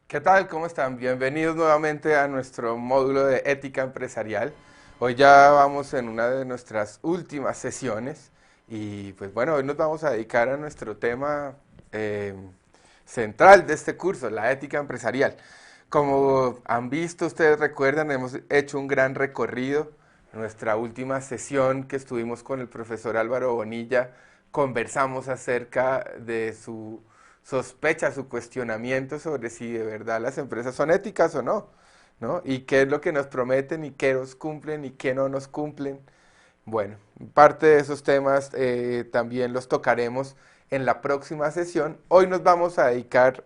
¿Qué tal? ¿Cómo están? Bienvenidos nuevamente a nuestro módulo de ética empresarial. Hoy ya vamos en una de nuestras últimas sesiones y pues bueno, hoy nos vamos a dedicar a nuestro tema eh, central de este curso, la ética empresarial. Como han visto, ustedes recuerdan, hemos hecho un gran recorrido. Nuestra última sesión que estuvimos con el profesor Álvaro Bonilla, conversamos acerca de su sospecha, su cuestionamiento sobre si de verdad las empresas son éticas o no, ¿no? Y qué es lo que nos prometen y qué nos cumplen y qué no nos cumplen. Bueno, parte de esos temas también los tocaremos en la próxima sesión. Hoy nos vamos a dedicar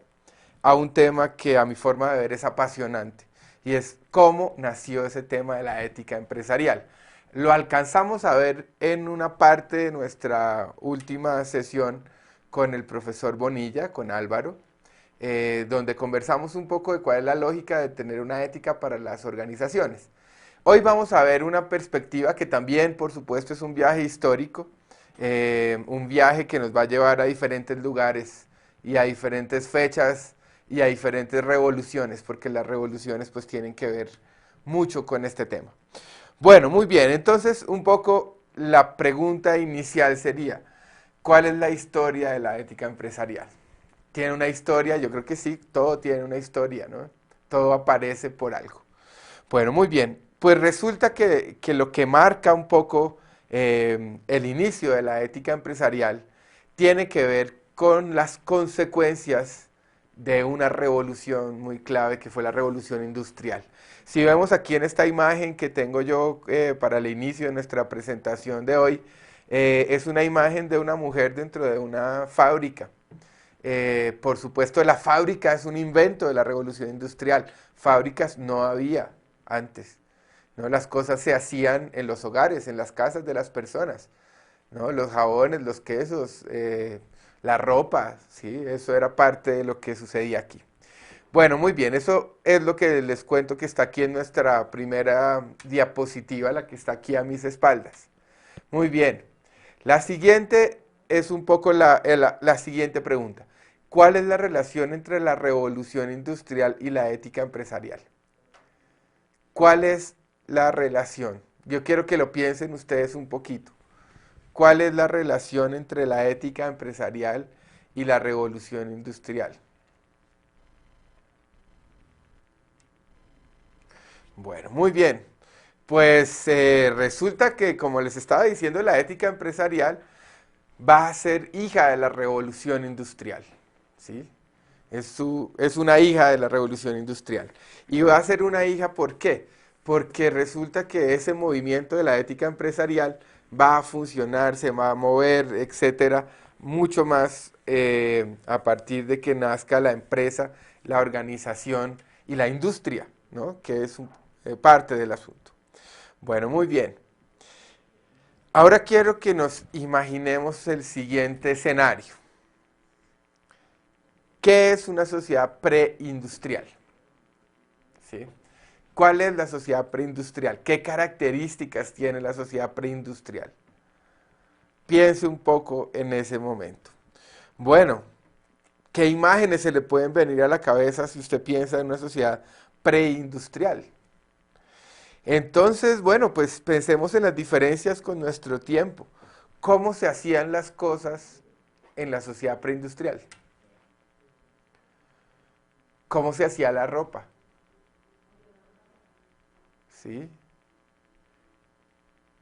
a un tema que a mi forma de ver es apasionante y es cómo nació ese tema de la ética empresarial. Lo alcanzamos a ver en una parte de nuestra última sesión con el profesor Bonilla, con Álvaro, donde conversamos un poco de cuál es la lógica de tener una ética para las organizaciones. Hoy vamos a ver una perspectiva que también, por supuesto, es un viaje histórico, un viaje que nos va a llevar a diferentes lugares y a diferentes fechas y a diferentes revoluciones, porque las revoluciones pues tienen que ver mucho con este tema. Bueno, muy bien, entonces un poco la pregunta inicial sería, ¿cuál es la historia de la ética empresarial? ¿Tiene una historia? Yo creo que sí, todo tiene una historia, ¿no? Todo aparece por algo. Bueno, muy bien. Pues resulta que lo que marca un poco el inicio de la ética empresarial tiene que ver con las consecuencias de una revolución muy clave que fue la revolución industrial. Si vemos aquí en esta imagen que tengo yo para el inicio de nuestra presentación de hoy, es una imagen de una mujer dentro de una fábrica. Por supuesto, la fábrica es un invento de la revolución industrial. Fábricas no había antes, ¿no? Las cosas se hacían en los hogares, en las casas de las personas, ¿no? Los jabones, los quesos, la ropa, ¿sí? Eso era parte de lo que sucedía aquí. Bueno, muy bien, eso es lo que les cuento que está aquí en nuestra primera diapositiva, la que está aquí a mis espaldas. Muy bien, la siguiente es un poco la siguiente pregunta. ¿Cuál es la relación entre la revolución industrial y la ética empresarial? ¿Cuál es la relación? Yo quiero que lo piensen ustedes un poquito. ¿Cuál es la relación entre la ética empresarial y la revolución industrial? Bueno, muy bien. Pues resulta que, como les estaba diciendo, la ética empresarial va a ser hija de la revolución industrial. ¿Sí? Es una hija de la revolución industrial. Y va a ser una hija, ¿por qué? Porque resulta que ese movimiento de la ética empresarial va a funcionar, se va a mover, etcétera, mucho más a partir de que nazca la empresa, la organización y la industria, ¿no? Que es parte del asunto. Bueno, muy bien. Ahora quiero que nos imaginemos el siguiente escenario. ¿Qué es una sociedad preindustrial? ¿Sí? ¿Cuál es la sociedad preindustrial? ¿Qué características tiene la sociedad preindustrial? Piense un poco en ese momento. Bueno, ¿qué imágenes se le pueden venir a la cabeza si usted piensa en una sociedad preindustrial? Entonces, bueno, pues pensemos en las diferencias con nuestro tiempo. ¿Cómo se hacían las cosas en la sociedad preindustrial? ¿Cómo se hacía la ropa? ¿Sí?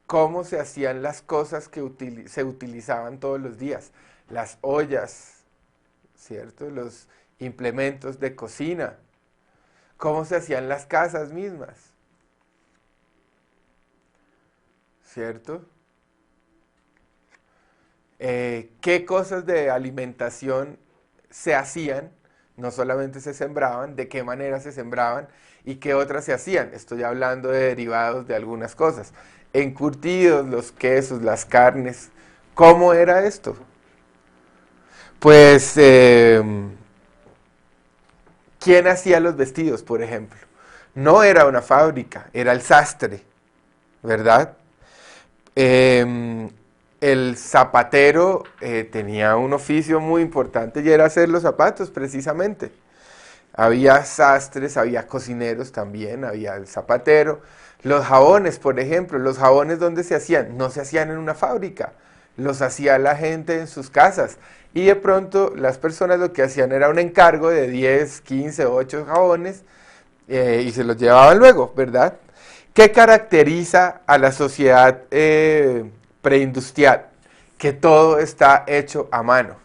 ¿Cómo se hacían las cosas que se utilizaban todos los días? Las ollas, ¿cierto? Los implementos de cocina. ¿Cómo se hacían las casas mismas? ¿Cierto? ¿Qué cosas de alimentación se hacían? No solamente se sembraban, de qué manera se sembraban y qué otras se hacían. Estoy hablando de derivados de algunas cosas. Encurtidos, los quesos, las carnes. ¿Cómo era esto? Pues, ¿quién hacía los vestidos, por ejemplo? No era una fábrica, era el sastre, ¿verdad? Eh, el zapatero tenía un oficio muy importante y era hacer los zapatos, precisamente. Había sastres, había cocineros también, había el zapatero. Los jabones, por ejemplo, los jabones ¿dónde se hacían? No se hacían en una fábrica, los hacía la gente en sus casas. Y de pronto las personas lo que hacían era un encargo de 10, 15, 8 jabones y se los llevaban luego, ¿verdad? ¿Qué caracteriza a la sociedad preindustrial? Que todo está hecho a mano.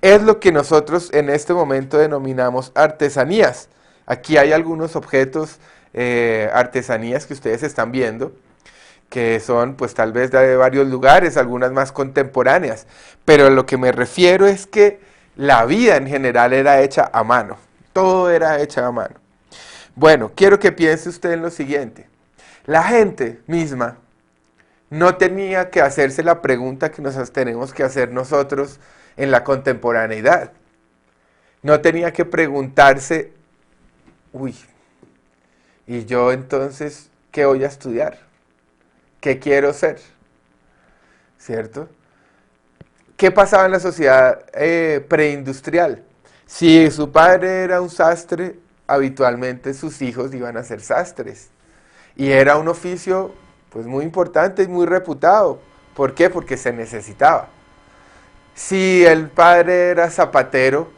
Es lo que nosotros en este momento denominamos artesanías. Aquí hay algunos objetos, artesanías que ustedes están viendo, que son pues tal vez de varios lugares, algunas más contemporáneas, pero a lo que me refiero es que la vida en general era hecha a mano, todo era hecha a mano. Bueno, quiero que piense usted en lo siguiente, la gente misma no tenía que hacerse la pregunta que nos tenemos que hacer nosotros en la contemporaneidad, no tenía que preguntarse, uy, ¿y yo entonces qué voy a estudiar? ¿Qué quiero ser? ¿Cierto? ¿Qué pasaba en la sociedad preindustrial? Si su padre era un sastre, habitualmente sus hijos iban a ser sastres. Y era un oficio pues muy importante y muy reputado. ¿Por qué? Porque se necesitaba. Si el padre era zapatero,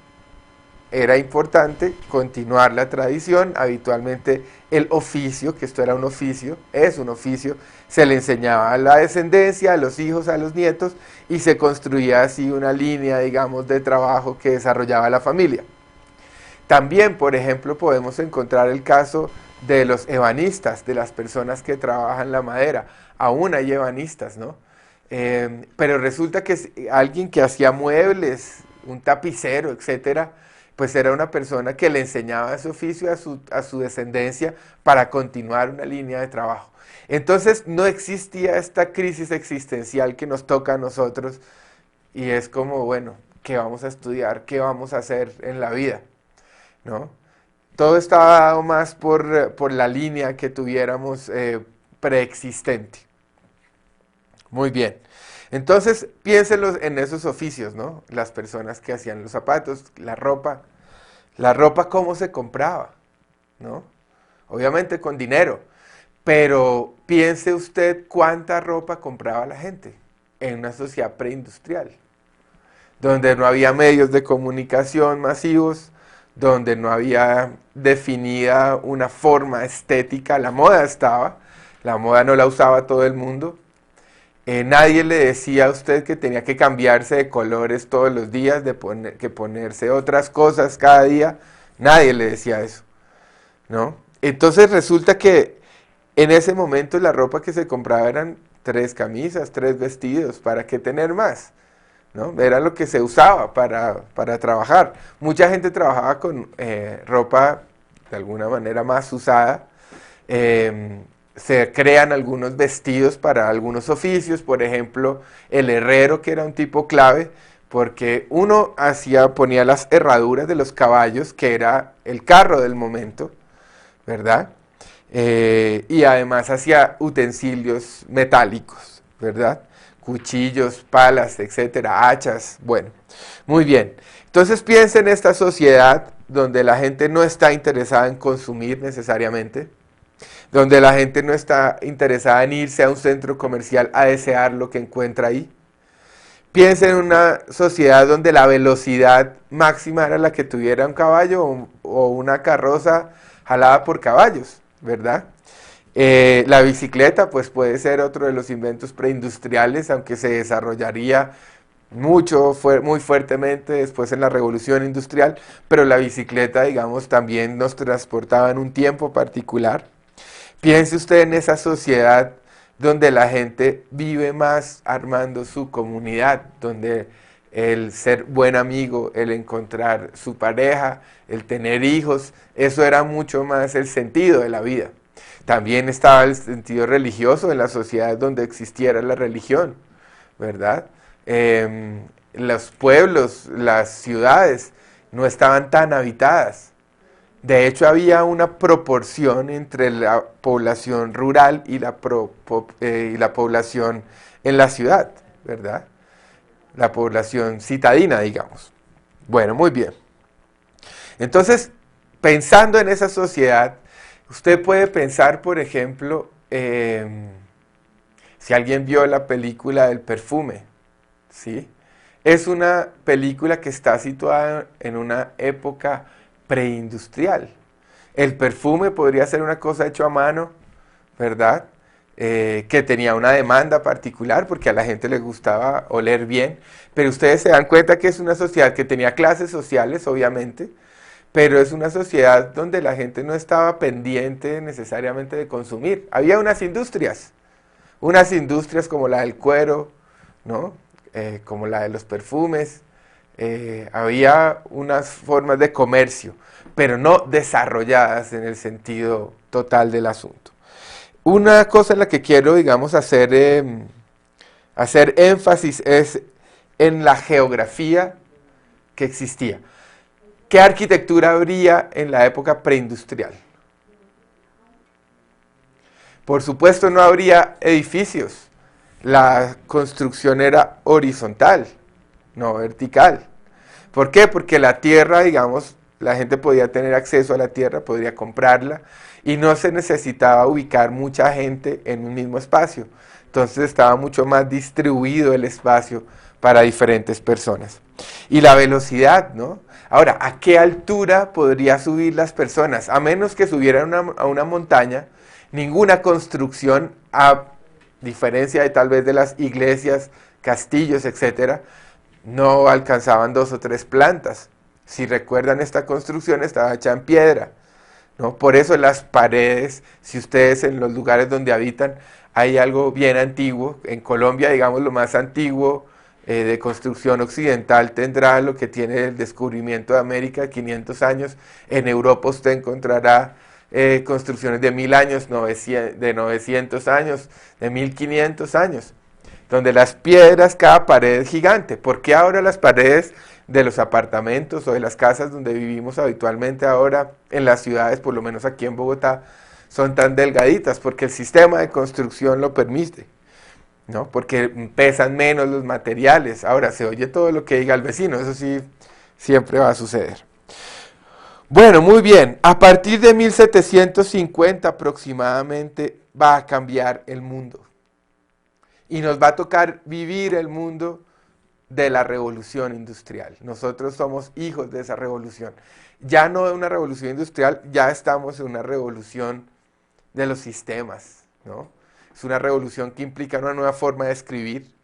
era importante continuar la tradición, habitualmente el oficio, que esto era un oficio, es un oficio, se le enseñaba a la descendencia, a los hijos, a los nietos, y se construía así una línea, digamos, de trabajo que desarrollaba la familia. También, por ejemplo, podemos encontrar el caso de los ebanistas, de las personas que trabajan la madera. Aún hay ebanistas, ¿no? Pero resulta que alguien que hacía muebles, un tapicero, etcétera, pues era una persona que le enseñaba ese oficio a su descendencia para continuar una línea de trabajo. Entonces no existía esta crisis existencial que nos toca a nosotros y es como, bueno, ¿qué vamos a estudiar? ¿Qué vamos a hacer en la vida? ¿No? Todo estaba dado más por la línea que tuviéramos preexistente. Muy bien. Entonces, piénsenlos en esos oficios, ¿no? Las personas que hacían los zapatos, la ropa cómo se compraba, ¿no? Obviamente con dinero, pero piense usted cuánta ropa compraba la gente en una sociedad preindustrial, donde no había medios de comunicación masivos, donde no había definida una forma estética, la moda estaba, la moda no la usaba todo el mundo, nadie le decía a usted que tenía que cambiarse de colores todos los días, que ponerse otras cosas cada día. Nadie le decía eso, ¿no? Entonces resulta que en ese momento la ropa que se compraba eran 3 camisas, 3 vestidos. ¿Para qué tener más? ¿No? Era lo que se usaba para trabajar. Mucha gente trabajaba con ropa de alguna manera más usada. Eh, Se crean algunos vestidos para algunos oficios, por ejemplo, el herrero, que era un tipo clave, porque uno ponía las herraduras de los caballos, que era el carro del momento, ¿verdad? Y además hacía utensilios metálicos, ¿verdad? Cuchillos, palas, etcétera, hachas, bueno, muy bien. Entonces piensa en esta sociedad donde la gente no está interesada en consumir necesariamente, donde la gente no está interesada en irse a un centro comercial a desear lo que encuentra ahí. Piensa en una sociedad donde la velocidad máxima era la que tuviera un caballo o una carroza jalada por caballos, ¿verdad? La bicicleta pues puede ser otro de los inventos preindustriales, aunque se desarrollaría muy fuertemente después en la revolución industrial, pero la bicicleta, digamos, también nos transportaba en un tiempo particular. Piense usted en esa sociedad donde la gente vive más armando su comunidad, donde el ser buen amigo, el encontrar su pareja, el tener hijos, eso era mucho más el sentido de la vida. También estaba el sentido religioso en la sociedad donde existiera la religión, ¿verdad? Los pueblos, las ciudades no estaban tan habitadas. De hecho, había una proporción entre la población rural y la población en la ciudad, ¿verdad? La población citadina, digamos. Bueno, muy bien. Entonces, pensando en esa sociedad, usted puede pensar, por ejemplo, si alguien vio la película del perfume, ¿sí? Es una película que está situada en una época preindustrial. El perfume podría ser una cosa hecha a mano, ¿verdad? Que tenía una demanda particular porque a la gente le gustaba oler bien, pero ustedes se dan cuenta que es una sociedad que tenía clases sociales, obviamente, pero es una sociedad donde la gente no estaba pendiente necesariamente de consumir. Había unas industrias como la del cuero, ¿no? Como la de los perfumes, había unas formas de comercio, pero no desarrolladas en el sentido total del asunto. Una cosa en la que quiero, digamos, hacer énfasis es en la geografía que existía. ¿Qué arquitectura habría en la época preindustrial? Por supuesto no habría edificios. La construcción era horizontal, no vertical. ¿Por qué? Porque la tierra, digamos, la gente podía tener acceso a la tierra, podría comprarla y no se necesitaba ubicar mucha gente en un mismo espacio. Entonces estaba mucho más distribuido el espacio para diferentes personas. Y la velocidad, ¿no? Ahora, ¿a qué altura podría subir las personas? A menos que subieran a una montaña, ninguna construcción, a diferencia de tal vez de las iglesias, castillos, etcétera, no alcanzaban 2 o 3 plantas. Si recuerdan, esta construcción estaba hecha en piedra, ¿no? Por eso las paredes, si ustedes en los lugares donde habitan, hay algo bien antiguo. En Colombia, digamos, lo más antiguo de construcción occidental tendrá lo que tiene el descubrimiento de América, 500 años. En Europa usted encontrará construcciones de 1000 años, de 900 años, de 1500 años, donde las piedras, cada pared es gigante. ¿Por qué ahora las paredes de los apartamentos o de las casas donde vivimos habitualmente ahora en las ciudades, por lo menos aquí en Bogotá, son tan delgaditas? Porque el sistema de construcción lo permite, ¿no? Porque pesan menos los materiales. Ahora se oye todo lo que diga el vecino, eso sí, siempre va a suceder. Bueno, muy bien. A partir de 1750 aproximadamente va a cambiar el mundo. Y nos va a tocar vivir el mundo de la revolución industrial. Nosotros somos hijos de esa revolución. Ya no de una revolución industrial, ya estamos en una revolución de los sistemas, ¿no? Es una revolución que implica una nueva forma de escribir,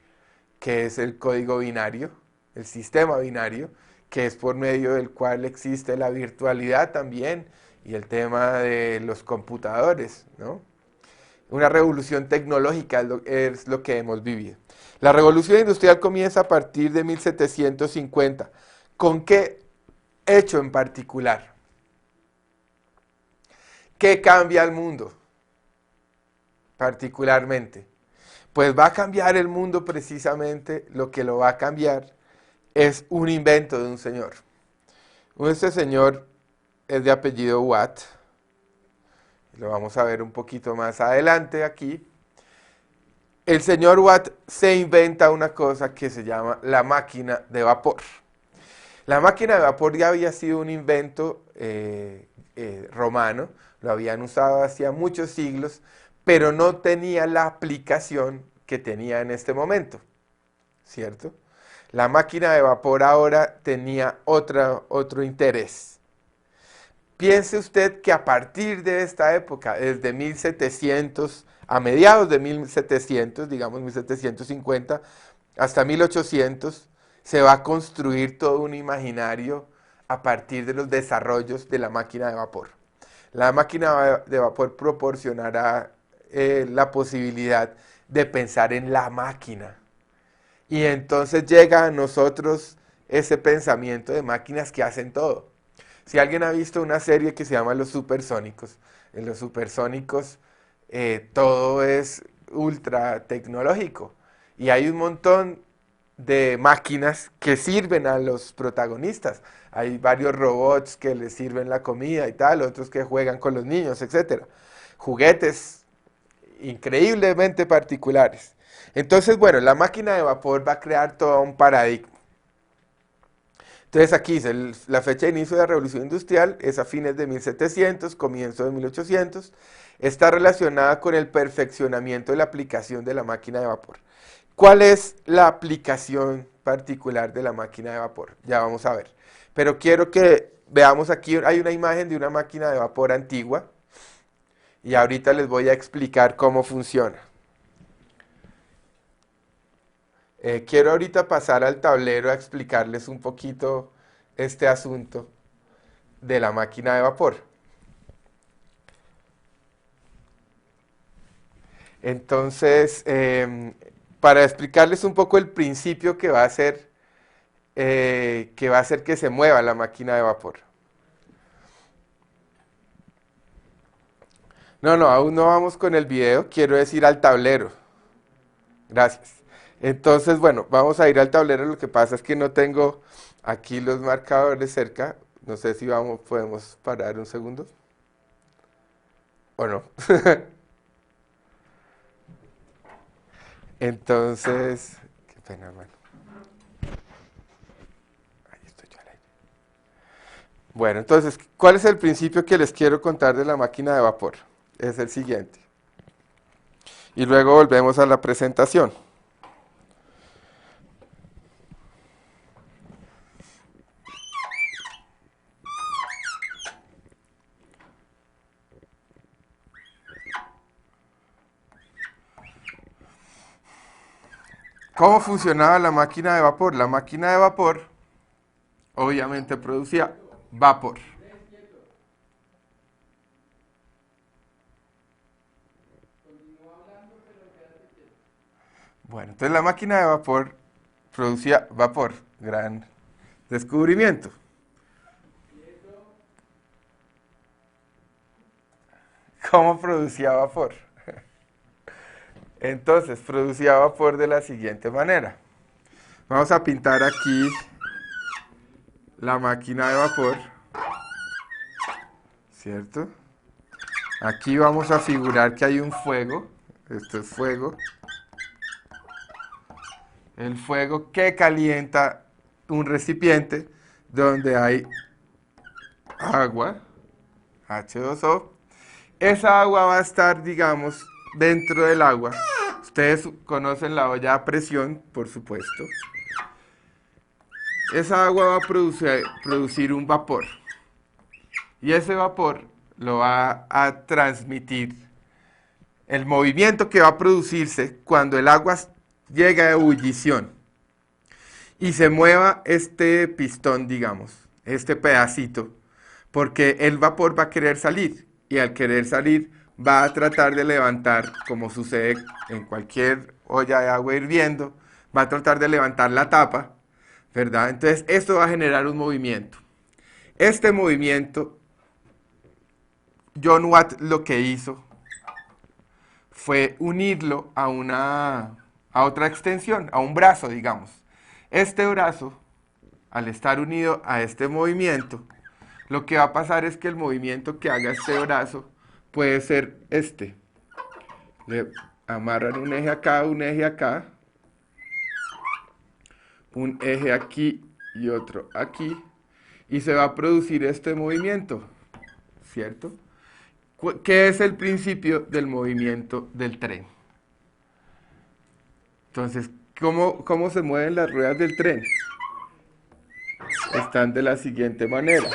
que es el código binario, el sistema binario, que es por medio del cual existe la virtualidad también y el tema de los computadores, ¿no? Una revolución tecnológica es lo que hemos vivido. La revolución industrial comienza a partir de 1750. ¿Con qué hecho en particular? ¿Qué cambia el mundo particularmente? Pues va a cambiar el mundo precisamente, lo que lo va a cambiar es un invento de un señor. Este señor es de apellido Watt. Lo vamos a ver un poquito más adelante aquí. El señor Watt se inventa una cosa que se llama la máquina de vapor. La máquina de vapor ya había sido un invento romano, lo habían usado hacía muchos siglos, pero no tenía la aplicación que tenía en este momento, ¿cierto? La máquina de vapor ahora tenía otro interés. Piense usted que a partir de esta época, desde 1700, a mediados de 1700, digamos 1750, hasta 1800, se va a construir todo un imaginario a partir de los desarrollos de la máquina de vapor. La máquina de vapor proporcionará la posibilidad de pensar en la máquina. Y entonces llega a nosotros ese pensamiento de máquinas que hacen todo. Si alguien ha visto una serie que se llama Los Supersónicos, en Los Supersónicos todo es ultra tecnológico y hay un montón de máquinas que sirven a los protagonistas. Hay varios robots que les sirven la comida y tal, otros que juegan con los niños, etcétera. Juguetes increíblemente particulares. Entonces, bueno, la máquina de vapor va a crear todo un paradigma. Entonces aquí dice, la fecha de inicio de la Revolución Industrial es a fines de 1700, comienzo de 1800. Está relacionada con el perfeccionamiento de la aplicación de la máquina de vapor. ¿Cuál es la aplicación particular de la máquina de vapor? Ya vamos a ver. Pero quiero que veamos aquí, hay una imagen de una máquina de vapor antigua y ahorita les voy a explicar cómo funciona. Quiero ahorita pasar al tablero a explicarles un poquito este asunto de la máquina de vapor. Entonces, para explicarles un poco el principio que va a hacer que se mueva la máquina de vapor. No, no, aún no vamos con el video, quiero decir al tablero. Gracias. Entonces, bueno, vamos a ir al tablero. Lo que pasa es que no tengo aquí los marcadores cerca. No sé si podemos parar un segundo. ¿O no? Entonces, qué pena, hermano. Ahí estoy yo al aire. Bueno, entonces, ¿cuál es el principio que les quiero contar de la máquina de vapor? Es el siguiente. Y luego volvemos a la presentación. ¿Cómo funcionaba la máquina de vapor? La máquina de vapor obviamente producía vapor. Bueno, entonces la máquina de vapor producía vapor. Gran descubrimiento. ¿Cómo producía vapor? Entonces, producía vapor de la siguiente manera. Vamos a pintar aquí la máquina de vapor, ¿cierto? Aquí vamos a figurar que hay un fuego. Esto es fuego. El fuego que calienta un recipiente donde hay agua, H2O. Esa agua va a estar, digamos, dentro del agua. Ustedes conocen la olla a presión, por supuesto. Esa agua va a producir un vapor. Y ese vapor lo va a transmitir el movimiento que va a producirse cuando el agua llega a ebullición y se mueva este pistón, digamos, este pedacito, porque el vapor va a querer salir y al querer salir va a tratar de levantar, como sucede en cualquier olla de agua hirviendo, va a tratar de levantar la tapa, ¿verdad? Entonces esto va a generar un movimiento. Este movimiento, John Watt lo que hizo fue unirlo a otra extensión, a un brazo, digamos. Este brazo, al estar unido a este movimiento, lo que va a pasar es que el movimiento que haga este brazo puede ser este. Le amarran un eje acá, un eje aquí y otro aquí, y se va a producir este movimiento, ¿cierto? ¿Qué es el principio del movimiento del tren? Entonces, ¿cómo se mueven las ruedas del tren? Están de la siguiente manera.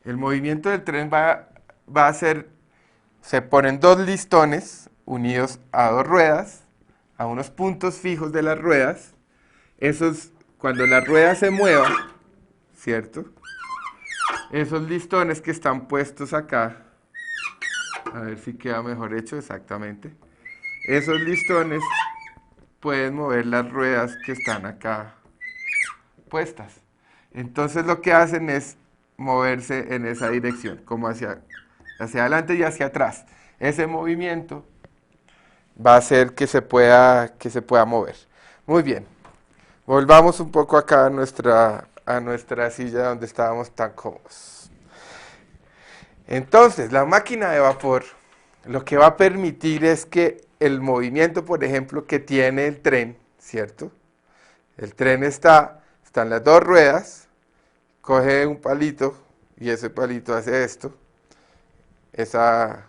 El movimiento del tren va a ser, se ponen dos listones unidos a dos ruedas, a unos puntos fijos de las ruedas. Esos, cuando la rueda se mueva, ¿cierto? Esos listones que están puestos acá, a ver si queda mejor hecho exactamente. Esos listones pueden mover las ruedas que están acá puestas. Entonces lo que hacen es moverse en esa dirección, como hacia adelante y hacia atrás. Ese movimiento va a hacer que se pueda mover. Muy bien. Volvamos un poco acá a nuestra silla donde estábamos tan cómodos. Entonces, la máquina de vapor lo que va a permitir es que el movimiento, por ejemplo, que tiene el tren, ¿cierto? El tren están las dos ruedas, coge un palito y ese palito hace esto, esa,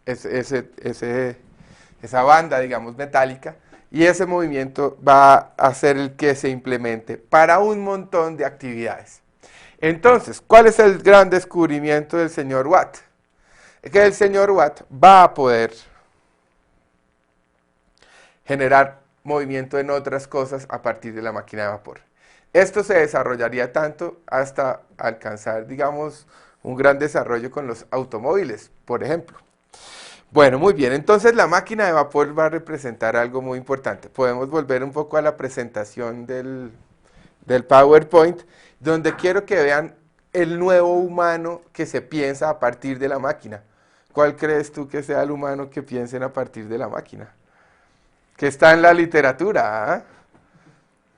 esa banda, digamos, metálica, y ese movimiento va a ser el que se implemente para un montón de actividades. Entonces, ¿cuál es el gran descubrimiento del señor Watt? Es que el señor Watt va a poder generar movimiento en otras cosas a partir de la máquina de vapor. Esto se desarrollaría tanto hasta alcanzar, digamos, un gran desarrollo con los automóviles, por ejemplo. Bueno, muy bien, entonces la máquina de vapor va a representar algo muy importante. Podemos volver un poco a la presentación del PowerPoint, donde quiero que vean el nuevo humano que se piensa a partir de la máquina. ¿Cuál crees tú que sea el humano que piensen a partir de la máquina? Que está en la literatura, ¿ah?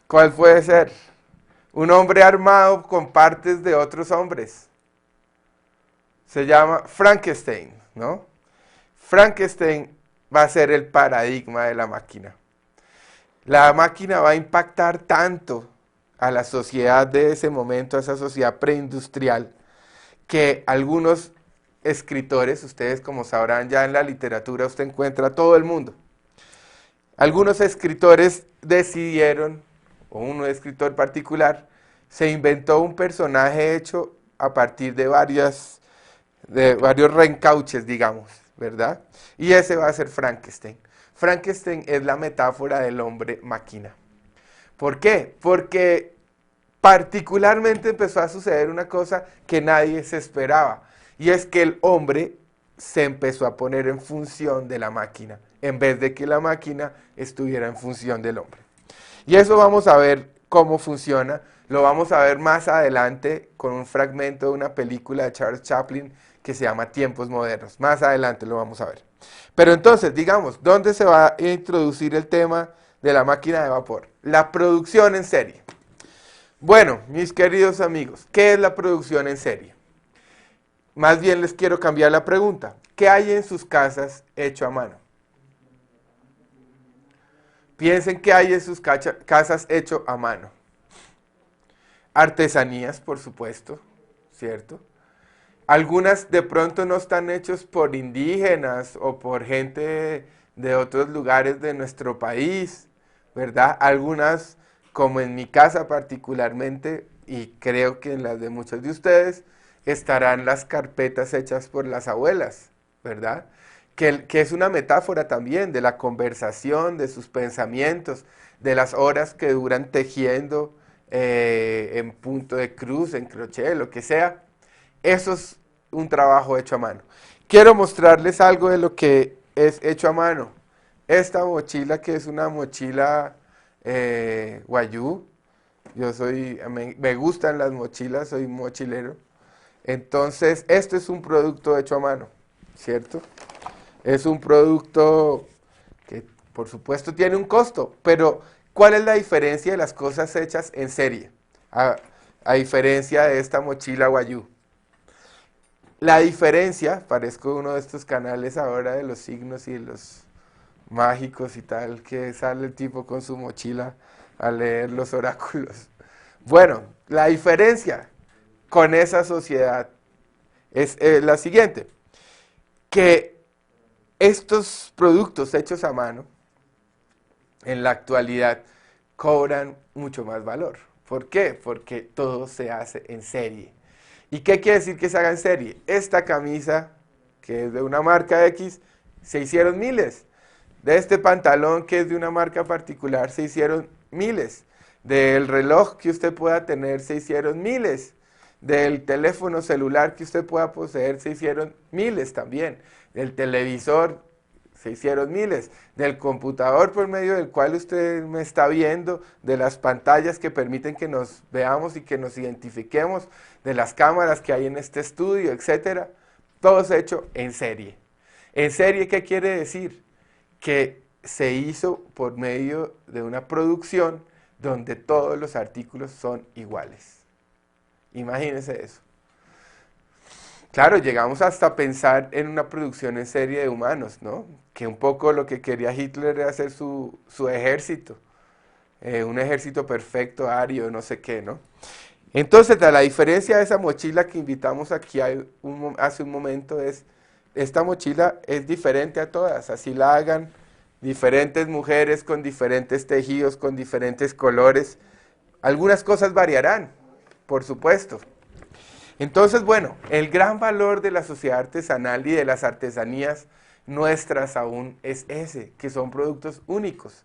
¿Cuál puede ser? Un hombre armado con partes de otros hombres. Se llama Frankenstein, ¿no? Frankenstein va a ser el paradigma de la máquina. La máquina va a impactar tanto a la sociedad de ese momento, a esa sociedad preindustrial, que algunos escritores, ustedes como sabrán ya en la literatura, usted encuentra a todo el mundo. Algunos escritores decidieron, o un escritor particular, se inventó un personaje hecho a partir de varios reencauches, digamos, ¿verdad? Y ese va a ser Frankenstein. Frankenstein es la metáfora del hombre máquina. ¿Por qué? Porque particularmente empezó a suceder una cosa que nadie se esperaba, y es que el hombre se empezó a poner en función de la máquina, en vez de que la máquina estuviera en función del hombre. Y eso vamos a ver cómo funciona, lo vamos a ver más adelante con un fragmento de una película de Charles Chaplin que se llama Tiempos Modernos. Más adelante lo vamos a ver. Pero entonces, digamos, ¿dónde se va a introducir el tema de la máquina de vapor? La producción en serie. Bueno, mis queridos amigos, ¿qué es la producción en serie? Más bien les quiero cambiar la pregunta. ¿Qué hay en sus casas hecho a mano? Piensen qué hay en sus casas hecho a mano. Artesanías, por supuesto, ¿cierto? Algunas de pronto no están hechos por indígenas o por gente de otros lugares de nuestro país, ¿verdad? Algunas, como en mi casa particularmente, y creo que en las de muchos de ustedes, estarán las carpetas hechas por las abuelas, ¿verdad? Que es una metáfora también de la conversación, de sus pensamientos, de las horas que duran tejiendo en punto de cruz, en crochet, lo que sea. Eso es un trabajo hecho a mano. Quiero mostrarles algo de lo que es hecho a mano. Esta mochila, que es una mochila guayú. Me gustan las mochilas, soy mochilero. Entonces, esto es un producto hecho a mano, ¿cierto? Es un producto que, por supuesto, tiene un costo, pero ¿cuál es la diferencia de las cosas hechas en serie? A diferencia de esta mochila guayú. La diferencia, parezco uno de estos canales ahora de los signos y de los mágicos y tal, que sale el tipo con su mochila a leer los oráculos. Bueno, la diferencia con esa sociedad es la siguiente, que estos productos hechos a mano en la actualidad cobran mucho más valor. ¿Por qué? Porque todo se hace en serie. ¿Y qué quiere decir que se haga en serie? Esta camisa, que es de una marca X, se hicieron miles. De este pantalón, que es de una marca particular, se hicieron miles. Del reloj que usted pueda tener, se hicieron miles. Del teléfono celular que usted pueda poseer, se hicieron miles también. Del televisor, se hicieron miles. Del computador por medio del cual usted me está viendo, de las pantallas que permiten que nos veamos y que nos identifiquemos, de las cámaras que hay en este estudio, etcétera. Todo es hecho en serie. ¿En serie qué quiere decir? Que se hizo por medio de una producción donde todos los artículos son iguales. Imagínense eso. Claro, llegamos hasta pensar en una producción en serie de humanos, ¿no? Que un poco lo que quería Hitler era hacer su ejército, un ejército perfecto, ario, no sé qué, ¿no? Entonces, la diferencia de esa mochila que invitamos aquí hace un momento es, esta mochila es diferente a todas, así la hagan diferentes mujeres con diferentes tejidos, con diferentes colores. Algunas cosas variarán, por supuesto. Entonces, bueno, el gran valor de la sociedad artesanal y de las artesanías nuestras aún es ese, que son productos únicos.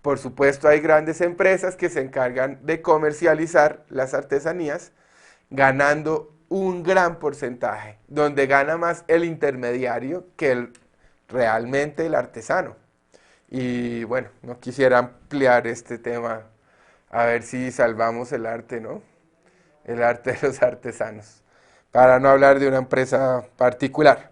Por supuesto, hay grandes empresas que se encargan de comercializar las artesanías, ganando un gran porcentaje, donde gana más el intermediario que realmente el artesano. Y bueno, no quisiera ampliar este tema, a ver si salvamos el arte, ¿no? El arte de los artesanos, para no hablar de una empresa particular.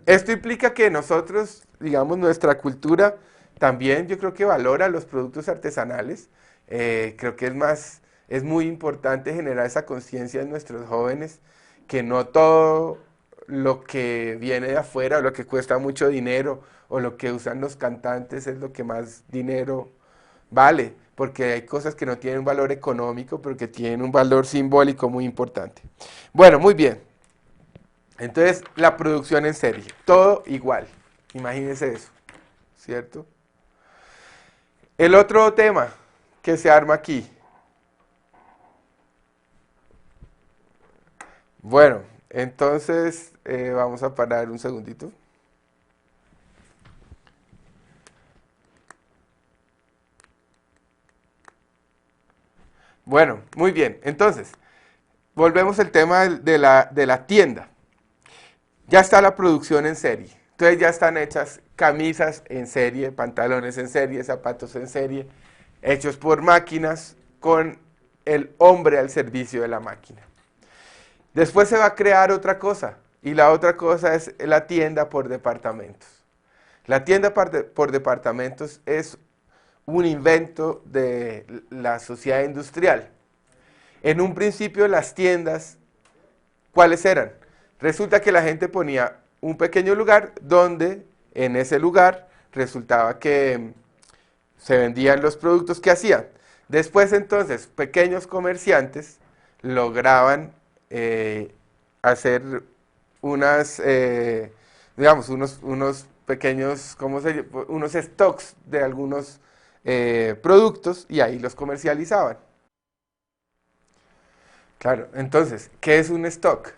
Esto implica que nosotros, digamos, nuestra cultura también yo creo que valora los productos artesanales. Creo que es muy importante generar esa conciencia en nuestros jóvenes, que no todo lo que viene de afuera, o lo que cuesta mucho dinero, o lo que usan los cantantes es lo que más dinero vale, porque hay cosas que no tienen un valor económico, pero que tienen un valor simbólico muy importante. Bueno, muy bien. Entonces, la producción en serie, todo igual. Imagínense eso, ¿cierto? El otro tema que se arma aquí. Bueno, entonces vamos a parar un segundito. Bueno, muy bien. Entonces, volvemos al tema de la tienda. Ya está la producción en serie. Entonces ya están hechas camisas en serie, pantalones en serie, zapatos en serie, hechos por máquinas con el hombre al servicio de la máquina. Después se va a crear otra cosa, y la otra cosa es la tienda por departamentos. La tienda por departamentos es un invento de la sociedad industrial. En un principio las tiendas, ¿cuáles eran? Resulta que la gente ponía un pequeño lugar donde en ese lugar resultaba que se vendían los productos que hacían. Después entonces pequeños comerciantes lograban hacer unas, digamos, unos pequeños, ¿cómo se llama? Unos stocks de algunos productos, y ahí los comercializaban. Claro, entonces, ¿qué es un stock?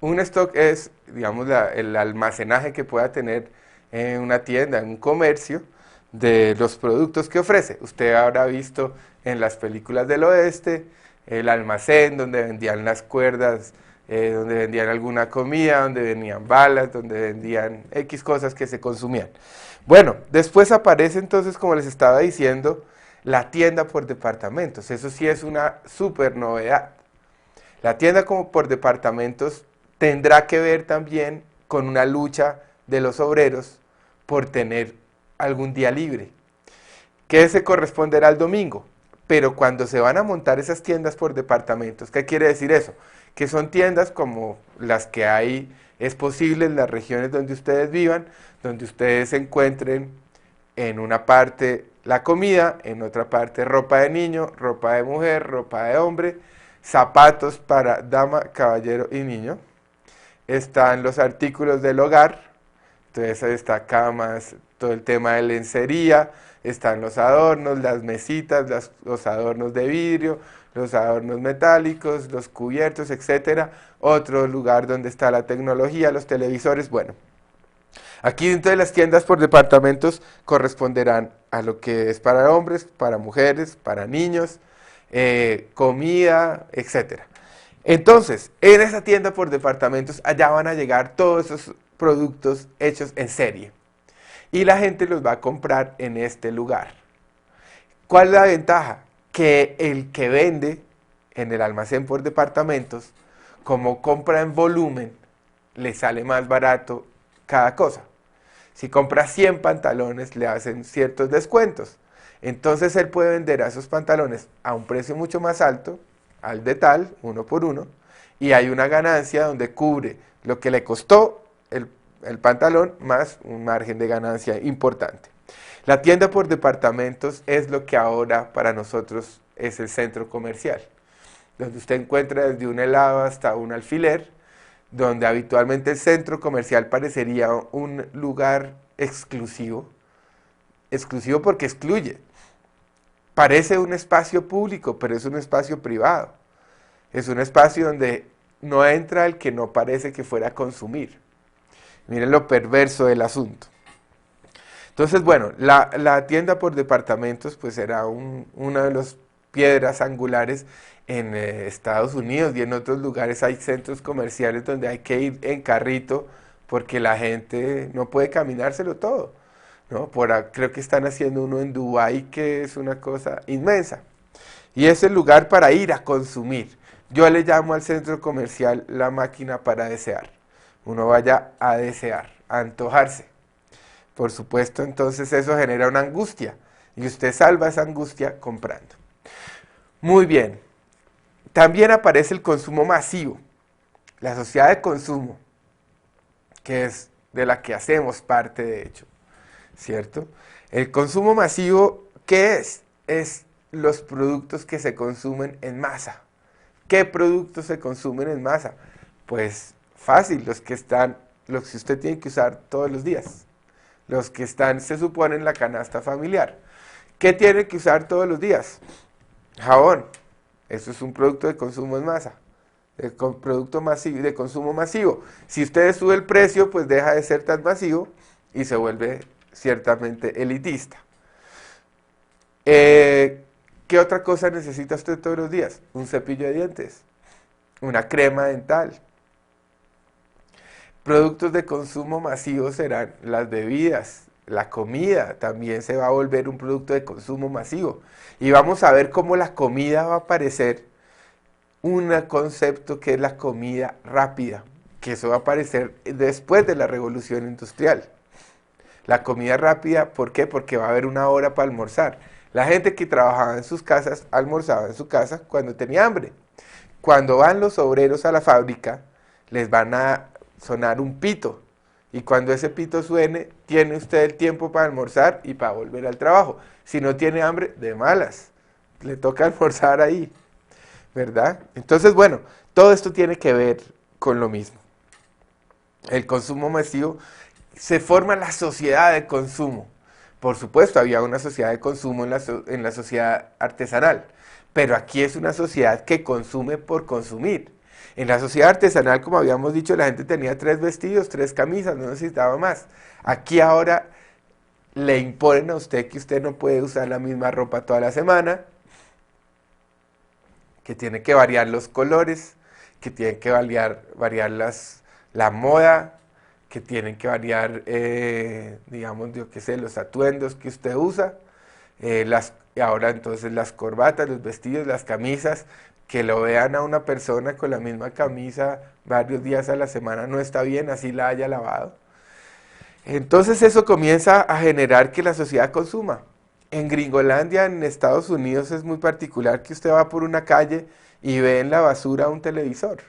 Un stock es, digamos, el almacenaje que pueda tener en una tienda, en un comercio, de los productos que ofrece. Usted habrá visto en las películas del oeste el almacén donde vendían las cuerdas, donde vendían alguna comida, donde vendían balas, donde vendían X cosas que se consumían. Bueno, después aparece entonces, como les estaba diciendo, la tienda por departamentos. Eso sí es una súper novedad. La tienda como por departamentos tendrá que ver también con una lucha de los obreros por tener algún día libre, que se corresponderá al domingo. Pero cuando se van a montar esas tiendas por departamentos, ¿qué quiere decir eso? Que son tiendas como las que hay, es posible en las regiones donde ustedes vivan, donde ustedes encuentren en una parte la comida, en otra parte ropa de niño, ropa de mujer, ropa de hombre, zapatos para dama, caballero y niño. Están los artículos del hogar, entonces está camas, todo el tema de lencería, están los adornos, las mesitas, los adornos de vidrio, los adornos metálicos, los cubiertos, etcétera. Otro lugar donde está la tecnología, los televisores, bueno. Aquí dentro de las tiendas por departamentos corresponderán a lo que es para hombres, para mujeres, para niños, comida, etcétera. Entonces, en esa tienda por departamentos, allá van a llegar todos esos productos hechos en serie. Y la gente los va a comprar en este lugar. ¿Cuál es la ventaja? Que el que vende en el almacén por departamentos, como compra en volumen, le sale más barato cada cosa. Si compra 100 pantalones, le hacen ciertos descuentos. Entonces él puede vender a esos pantalones a un precio mucho más alto, al de tal, uno por uno, y hay una ganancia donde cubre lo que le costó el pantalón más un margen de ganancia importante. La tienda por departamentos es lo que ahora para nosotros es el centro comercial, donde usted encuentra desde un helado hasta un alfiler, donde habitualmente el centro comercial parecería un lugar exclusivo, exclusivo porque excluye. Parece un espacio público, pero es un espacio privado. Es un espacio donde no entra el que no parece que fuera a consumir. Miren lo perverso del asunto. Entonces, bueno, la tienda por departamentos pues era una de las piedras angulares en Estados Unidos y en otros lugares hay centros comerciales donde hay que ir en carrito porque la gente no puede caminárselo todo, ¿no? Creo que están haciendo uno en Dubái que es una cosa inmensa. Y es el lugar para ir a consumir. Yo le llamo al centro comercial la máquina para desear. Uno vaya a desear, a antojarse. Por supuesto, entonces eso genera una angustia. Y usted salva esa angustia comprando. Muy bien. También aparece el consumo masivo. La sociedad de consumo, que es de la que hacemos parte de hecho. ¿Cierto? El consumo masivo, ¿qué es? Es los productos que se consumen en masa. ¿Qué productos se consumen en masa? Pues fácil, los que usted tiene que usar todos los días. Los que están, se supone, en la canasta familiar. ¿Qué tiene que usar todos los días? Jabón. Eso es un producto de consumo en masa. Producto masivo, de consumo masivo. Si usted sube el precio, pues deja de ser tan masivo y se vuelve ciertamente elitista. ¿Qué otra cosa necesita usted todos los días? Un cepillo de dientes, una crema dental. Productos de consumo masivo serán las bebidas, la comida también se va a volver un producto de consumo masivo. Y vamos a ver cómo la comida va a aparecer un concepto que es la comida rápida, que eso va a aparecer después de la revolución industrial. La comida rápida, ¿por qué? Porque va a haber una hora para almorzar. La gente que trabajaba en sus casas almorzaba en su casa cuando tenía hambre. Cuando van los obreros a la fábrica, les van a sonar un pito. Y cuando ese pito suene, tiene usted el tiempo para almorzar y para volver al trabajo. Si no tiene hambre, de malas. Le toca almorzar ahí, ¿verdad? Entonces, bueno, todo esto tiene que ver con lo mismo. El consumo masivo, se forma la sociedad de consumo. Por supuesto, había una sociedad de consumo en la sociedad artesanal, pero aquí es una sociedad que consume por consumir. En la sociedad artesanal, como habíamos dicho, la gente tenía 3 vestidos, 3 camisas, no necesitaba más. Aquí ahora le imponen a usted que usted no puede usar la misma ropa toda la semana, que tiene que variar los colores, que tiene que variar la moda, que tienen que variar, digamos, yo qué sé, los atuendos que usted usa, ahora entonces las corbatas, los vestidos, las camisas, que lo vean a una persona con la misma camisa varios días a la semana no está bien, así la haya lavado. Entonces eso comienza a generar que la sociedad consuma. En Gringolandia, en Estados Unidos, es muy particular que usted va por una calle y ve en la basura un televisor,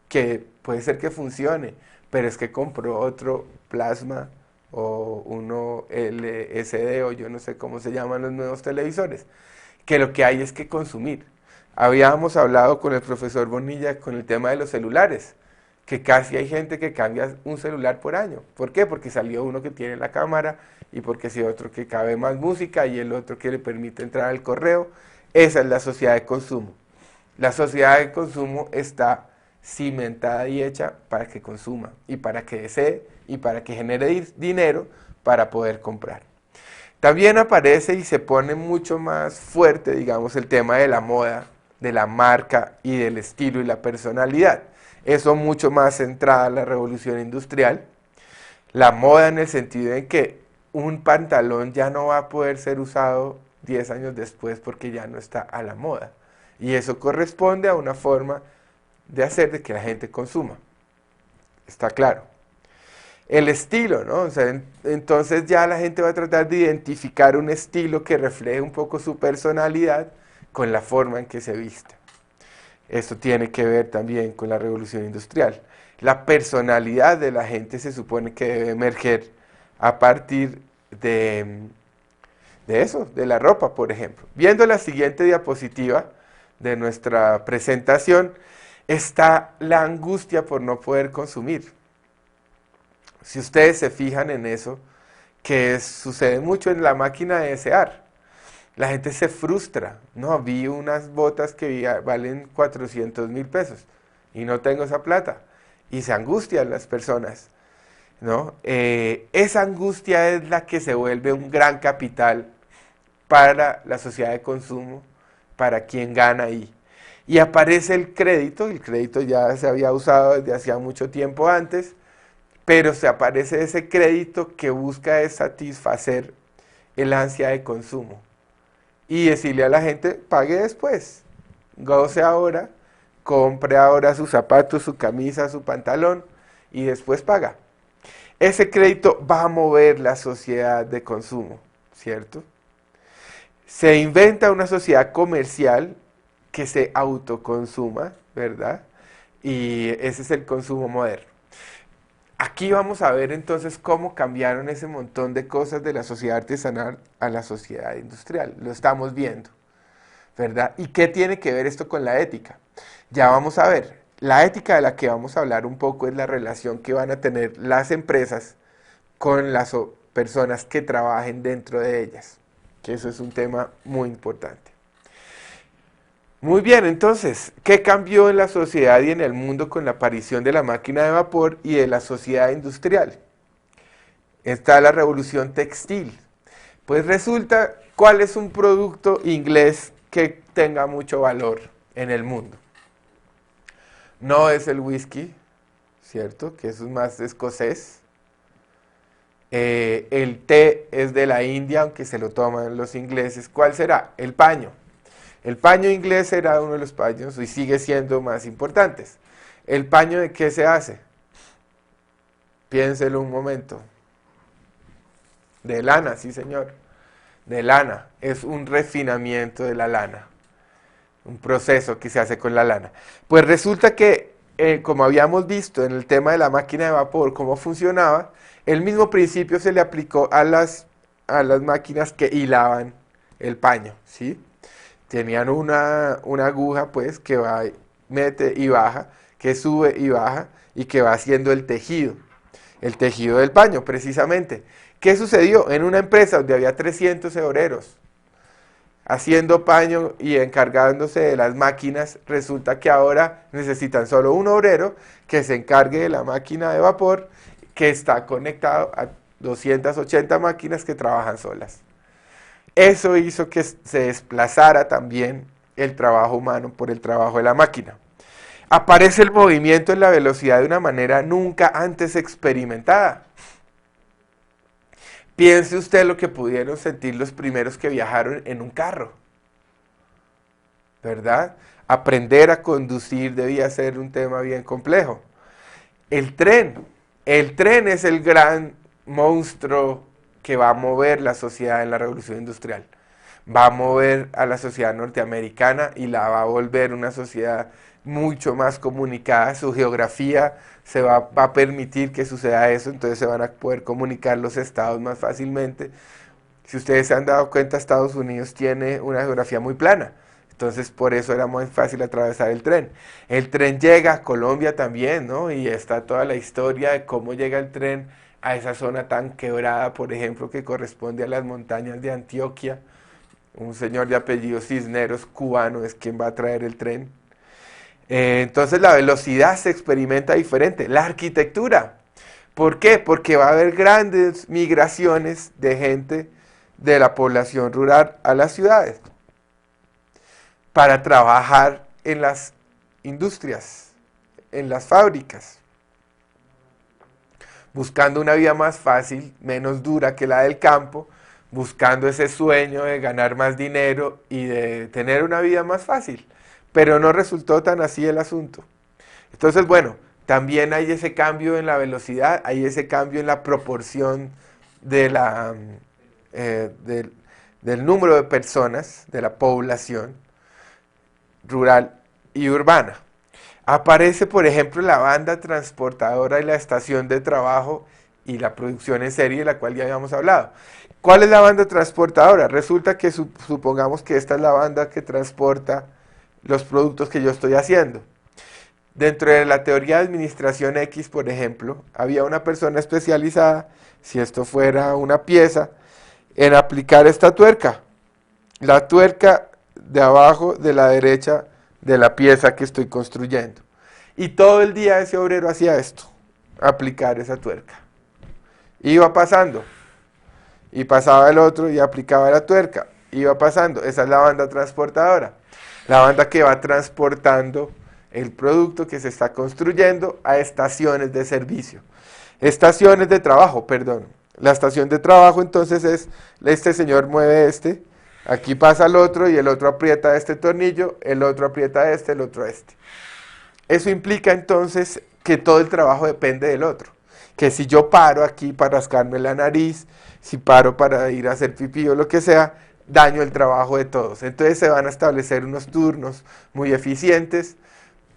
que puede ser que funcione, pero es que compró otro plasma o uno LCD o yo no sé cómo se llaman los nuevos televisores, que lo que hay es que consumir. Habíamos hablado con el profesor Bonilla con el tema de los celulares, que casi hay gente que cambia un celular por año. ¿Por qué? Porque salió uno que tiene la cámara y porque si otro que cabe más música y el otro que le permite entrar al correo. Esa es la sociedad de consumo. La sociedad de consumo está cimentada y hecha para que consuma y para que desee y para que genere dinero para poder comprar. También aparece y se pone mucho más fuerte, digamos, el tema de la moda, de la marca y del estilo y la personalidad. Eso mucho más centrada en la revolución industrial. La moda en el sentido en que un pantalón ya no va a poder ser usado 10 años después porque ya no está a la moda. Y eso corresponde a una forma de hacer de que la gente consuma. Está claro. El estilo, ¿no? O sea, entonces ya la gente va a tratar de identificar un estilo que refleje un poco su personalidad con la forma en que se viste. Esto tiene que ver también con la revolución industrial. La personalidad de la gente se supone que debe emerger a partir de eso, de la ropa, por ejemplo. Viendo la siguiente diapositiva de nuestra presentación, está la angustia por no poder consumir. Si ustedes se fijan en eso, que sucede mucho en la máquina de desear. La gente se frustra. No, vi unas botas que valen 400.000 pesos y no tengo esa plata. Y se angustian las personas, ¿no? Esa angustia es la que se vuelve un gran capital para la sociedad de consumo, para quien gana ahí. Y aparece el crédito ya se había usado desde hacía mucho tiempo antes, pero se aparece ese crédito que busca es satisfacer el ansia de consumo y decirle a la gente, pague después, goce ahora, compre ahora sus zapatos, su camisa, su pantalón y después paga. Ese crédito va a mover la sociedad de consumo, ¿cierto? Se inventa una sociedad comercial que se autoconsuma, ¿verdad? Y ese es el consumo moderno. Aquí vamos a ver entonces cómo cambiaron ese montón de cosas de la sociedad artesanal a la sociedad industrial. Lo estamos viendo, ¿verdad? ¿Y qué tiene que ver esto con la ética? Ya vamos a ver. La ética de la que vamos a hablar un poco es la relación que van a tener las empresas con las personas que trabajen dentro de ellas, que eso es un tema muy importante. Muy bien, entonces, ¿qué cambió en la sociedad y en el mundo con la aparición de la máquina de vapor y de la sociedad industrial? Está la revolución textil. Pues resulta, ¿cuál es un producto inglés que tenga mucho valor en el mundo? No es el whisky, ¿cierto? Que eso es más escocés. El té es de la India, aunque se lo toman los ingleses. ¿Cuál será? El paño. El paño inglés era uno de los paños y sigue siendo más importantes. ¿El paño de qué se hace? Piénselo un momento. De lana, sí señor. De lana. Es un refinamiento de la lana. Un proceso que se hace con la lana. Pues resulta que, como habíamos visto en el tema de la máquina de vapor, cómo funcionaba, el mismo principio se le aplicó a las máquinas que hilaban el paño, ¿sí? Tenían una aguja pues que va, mete y baja, que sube y baja y que va haciendo el tejido del paño precisamente. ¿Qué sucedió? En una empresa donde había 300 obreros haciendo paño y encargándose de las máquinas, resulta que ahora necesitan solo un obrero que se encargue de la máquina de vapor que está conectado a 280 máquinas que trabajan solas. Eso hizo que se desplazara también el trabajo humano por el trabajo de la máquina. Aparece el movimiento en la velocidad de una manera nunca antes experimentada. Piense usted lo que pudieron sentir los primeros que viajaron en un carro, ¿verdad? Aprender a conducir debía ser un tema bien complejo. El tren es el gran monstruo que va a mover la sociedad en la revolución industrial. Va a mover a la sociedad norteamericana y la va a volver una sociedad mucho más comunicada. Su geografía va a permitir que suceda eso, entonces se van a poder comunicar los estados más fácilmente. Si ustedes se han dado cuenta, Estados Unidos tiene una geografía muy plana. Entonces, por eso era muy fácil atravesar el tren. El tren llega a Colombia también, ¿no? Y está toda la historia de cómo llega el tren a esa zona tan quebrada, por ejemplo, que corresponde a las montañas de Antioquia. Un señor de apellido Cisneros, cubano, es quien va a traer el tren. Entonces, la velocidad se experimenta diferente. La arquitectura. ¿Por qué? Porque va a haber grandes migraciones de gente de la población rural a las ciudades para trabajar en las industrias, en las fábricas, buscando una vida más fácil, menos dura que la del campo, buscando ese sueño de ganar más dinero y de tener una vida más fácil. Pero no resultó tan así el asunto. Entonces, bueno, también hay ese cambio en la velocidad, hay ese cambio en la proporción de del número de personas, de la población rural y urbana. Aparece, por ejemplo, la banda transportadora y la estación de trabajo y la producción en serie, de la cual ya habíamos hablado. ¿Cuál es la banda transportadora? Resulta que supongamos que esta es la banda que transporta los productos que yo estoy haciendo. Dentro de la teoría de administración X, por ejemplo, había una persona especializada, si esto fuera una pieza, en aplicar esta tuerca. La tuerca de abajo de la derecha de la pieza que estoy construyendo. Y todo el día ese obrero hacía esto, aplicar esa tuerca. Iba pasando, y pasaba el otro y aplicaba la tuerca. Iba pasando, esa es la banda transportadora. La banda que va transportando el producto que se está construyendo a estaciones de servicio. Estaciones de trabajo, perdón. La estación de trabajo entonces es, este señor mueve este, aquí pasa el otro y el otro aprieta este tornillo, el otro aprieta este, el otro este. Eso implica entonces que todo el trabajo depende del otro. Que si yo paro aquí para rascarme la nariz, si paro para ir a hacer pipí o lo que sea, daño el trabajo de todos. Entonces se van a establecer unos turnos muy eficientes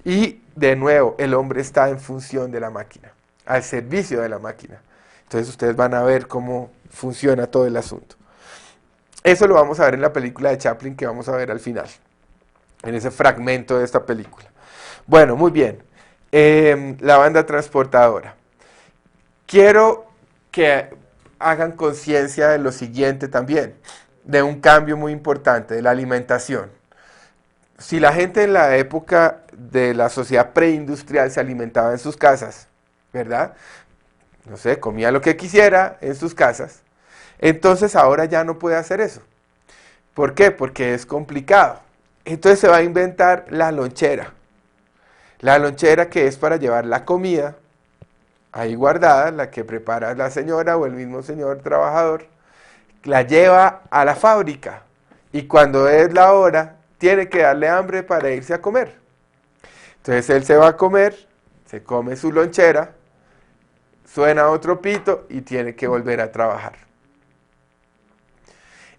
y de nuevo el hombre está en función de la máquina, al servicio de la máquina. Entonces ustedes van a ver cómo funciona todo el asunto. Eso lo vamos a ver en la película de Chaplin que vamos a ver al final, en ese fragmento de esta película. Bueno, muy bien. La banda transportadora. Quiero que hagan conciencia de lo siguiente también, de un cambio muy importante, de la alimentación. Si la gente en la época de la sociedad preindustrial se alimentaba en sus casas, ¿verdad? No sé, comía lo que quisiera en sus casas, entonces ahora ya no puede hacer eso. ¿Por qué? Porque es complicado. Entonces se va a inventar la lonchera. La lonchera que es para llevar la comida ahí guardada, la que prepara la señora o el mismo señor trabajador, la lleva a la fábrica y cuando es la hora tiene que darle hambre para irse a comer. Entonces él se va a comer, se come su lonchera, suena otro pito y tiene que volver a trabajar.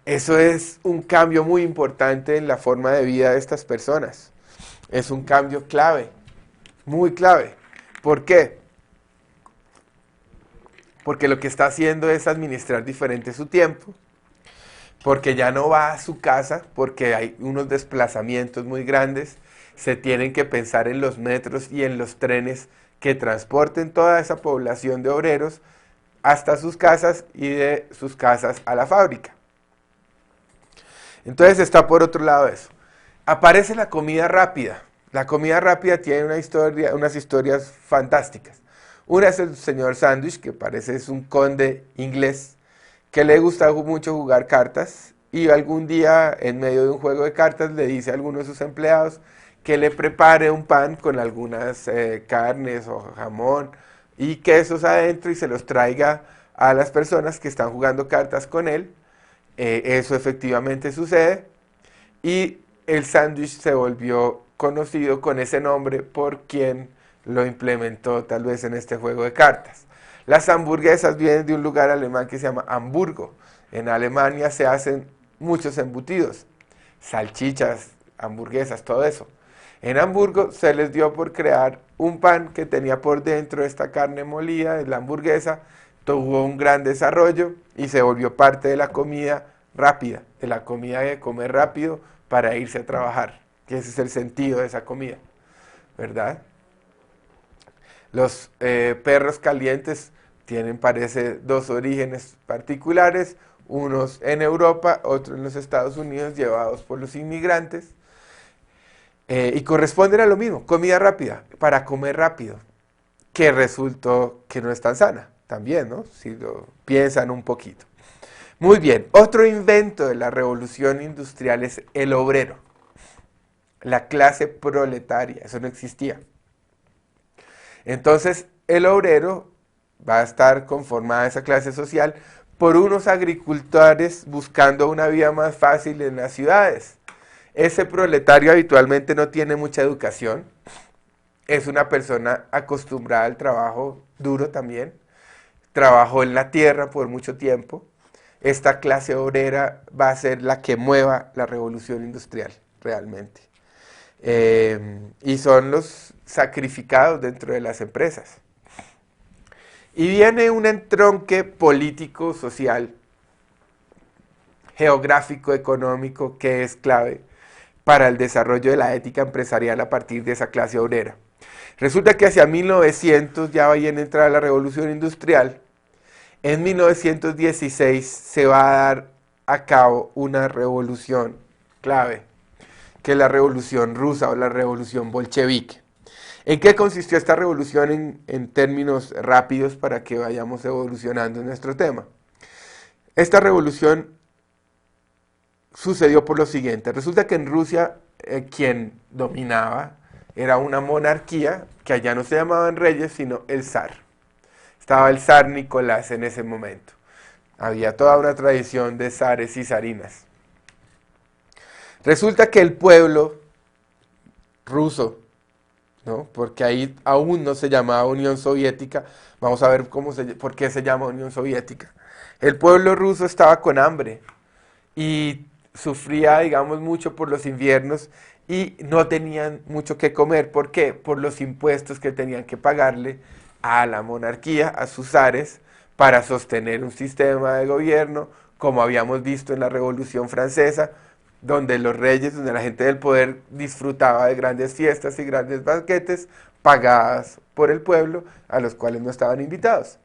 Eso es un cambio muy importante en la forma de vida de estas personas. Es un cambio clave, muy clave. ¿Por qué? Porque lo que está haciendo es administrar diferente su tiempo, porque ya no va a su casa, porque hay unos desplazamientos muy grandes, se tienen que pensar en los metros y en los trenes que transporten toda esa población de obreros hasta sus casas y de sus casas a la fábrica. Entonces está por otro lado eso. Aparece la comida rápida. La comida rápida tiene unas historias fantásticas. Una es el señor Sandwich, que parece es un conde inglés, que le gusta mucho jugar cartas y algún día en medio de un juego de cartas le dice a alguno de sus empleados que le prepare un pan con algunas carnes o jamón y quesos adentro y se los traiga a las personas que están jugando cartas con él. Eso efectivamente sucede y el sándwich se volvió conocido con ese nombre por quien lo implementó tal vez en este juego de cartas. Las hamburguesas vienen de un lugar alemán que se llama Hamburgo. En Alemania se hacen muchos embutidos, salchichas, hamburguesas, todo eso. En Hamburgo se les dio por crear un pan que tenía por dentro esta carne molida de la hamburguesa, tuvo un gran desarrollo y se volvió parte de la comida rápida, de la comida de comer rápido para irse a trabajar, que ese es el sentido de esa comida, ¿verdad? Los perros calientes tienen, parece, dos orígenes particulares, unos en Europa, otros en los Estados Unidos, llevados por los inmigrantes, y corresponden a lo mismo, comida rápida, para comer rápido, que resultó que no es tan sana, también, ¿no? Si lo piensan un poquito. Muy bien, otro invento de la revolución industrial es el obrero, la clase proletaria, eso no existía. Entonces, el obrero va a estar conformada esa clase social por unos agricultores buscando una vida más fácil en las ciudades. Ese proletario habitualmente no tiene mucha educación, es una persona acostumbrada al trabajo duro también, trabajó en la tierra por mucho tiempo. Esta clase obrera va a ser la que mueva la revolución industrial, realmente. y son los sacrificados dentro de las empresas. Y viene un entronque político, social, geográfico, económico, que es clave para el desarrollo de la ética empresarial a partir de esa clase obrera. Resulta que hacia 1900 ya va a entrar la revolución industrial. En 1916 se va a dar a cabo una revolución clave, que es la revolución rusa o la revolución bolchevique. ¿En qué consistió esta revolución en términos rápidos para que vayamos evolucionando en nuestro tema? Esta revolución sucedió por lo siguiente. Resulta que en Rusia quien dominaba era una monarquía que allá no se llamaban reyes, sino el zar. Estaba el zar Nicolás en ese momento. Había toda una tradición de zares y zarinas. Resulta que el pueblo ruso, ¿no? Porque ahí aún no se llamaba Unión Soviética. Vamos a ver por qué se llama Unión Soviética. El pueblo ruso estaba con hambre y sufría, digamos, mucho por los inviernos y no tenían mucho que comer. ¿Por qué? Por los impuestos que tenían que pagarle a la monarquía, a sus zares, para sostener un sistema de gobierno, como habíamos visto en la Revolución Francesa, donde los reyes, donde la gente del poder disfrutaba de grandes fiestas y grandes banquetes pagadas por el pueblo, a los cuales no estaban invitados.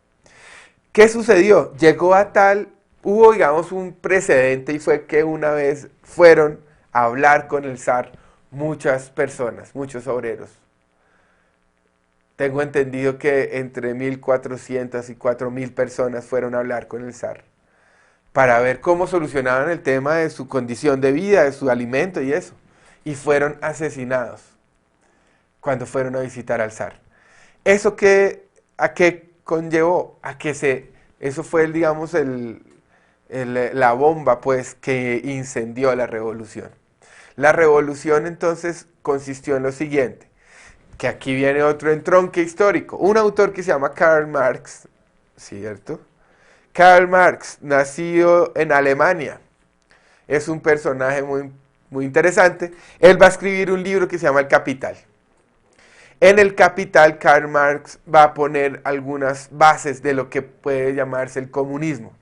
¿Qué sucedió? Hubo, digamos, un precedente y fue que una vez fueron a hablar con el zar muchas personas, muchos obreros. Tengo entendido que entre 1.400 y 4.000 personas fueron a hablar con el zar para ver cómo solucionaban el tema de su condición de vida, de su alimento y eso. Y fueron asesinados cuando fueron a visitar al zar. ¿A qué conllevó? Eso fue, digamos, la bomba, pues, que incendió la revolución. La revolución, entonces, consistió en lo siguiente, que aquí viene otro entronque histórico. Un autor que se llama Karl Marx, ¿cierto? Karl Marx, nacido en Alemania, es un personaje muy, muy interesante. Él va a escribir un libro que se llama El Capital. En El Capital, Karl Marx va a poner algunas bases de lo que puede llamarse el comunismo.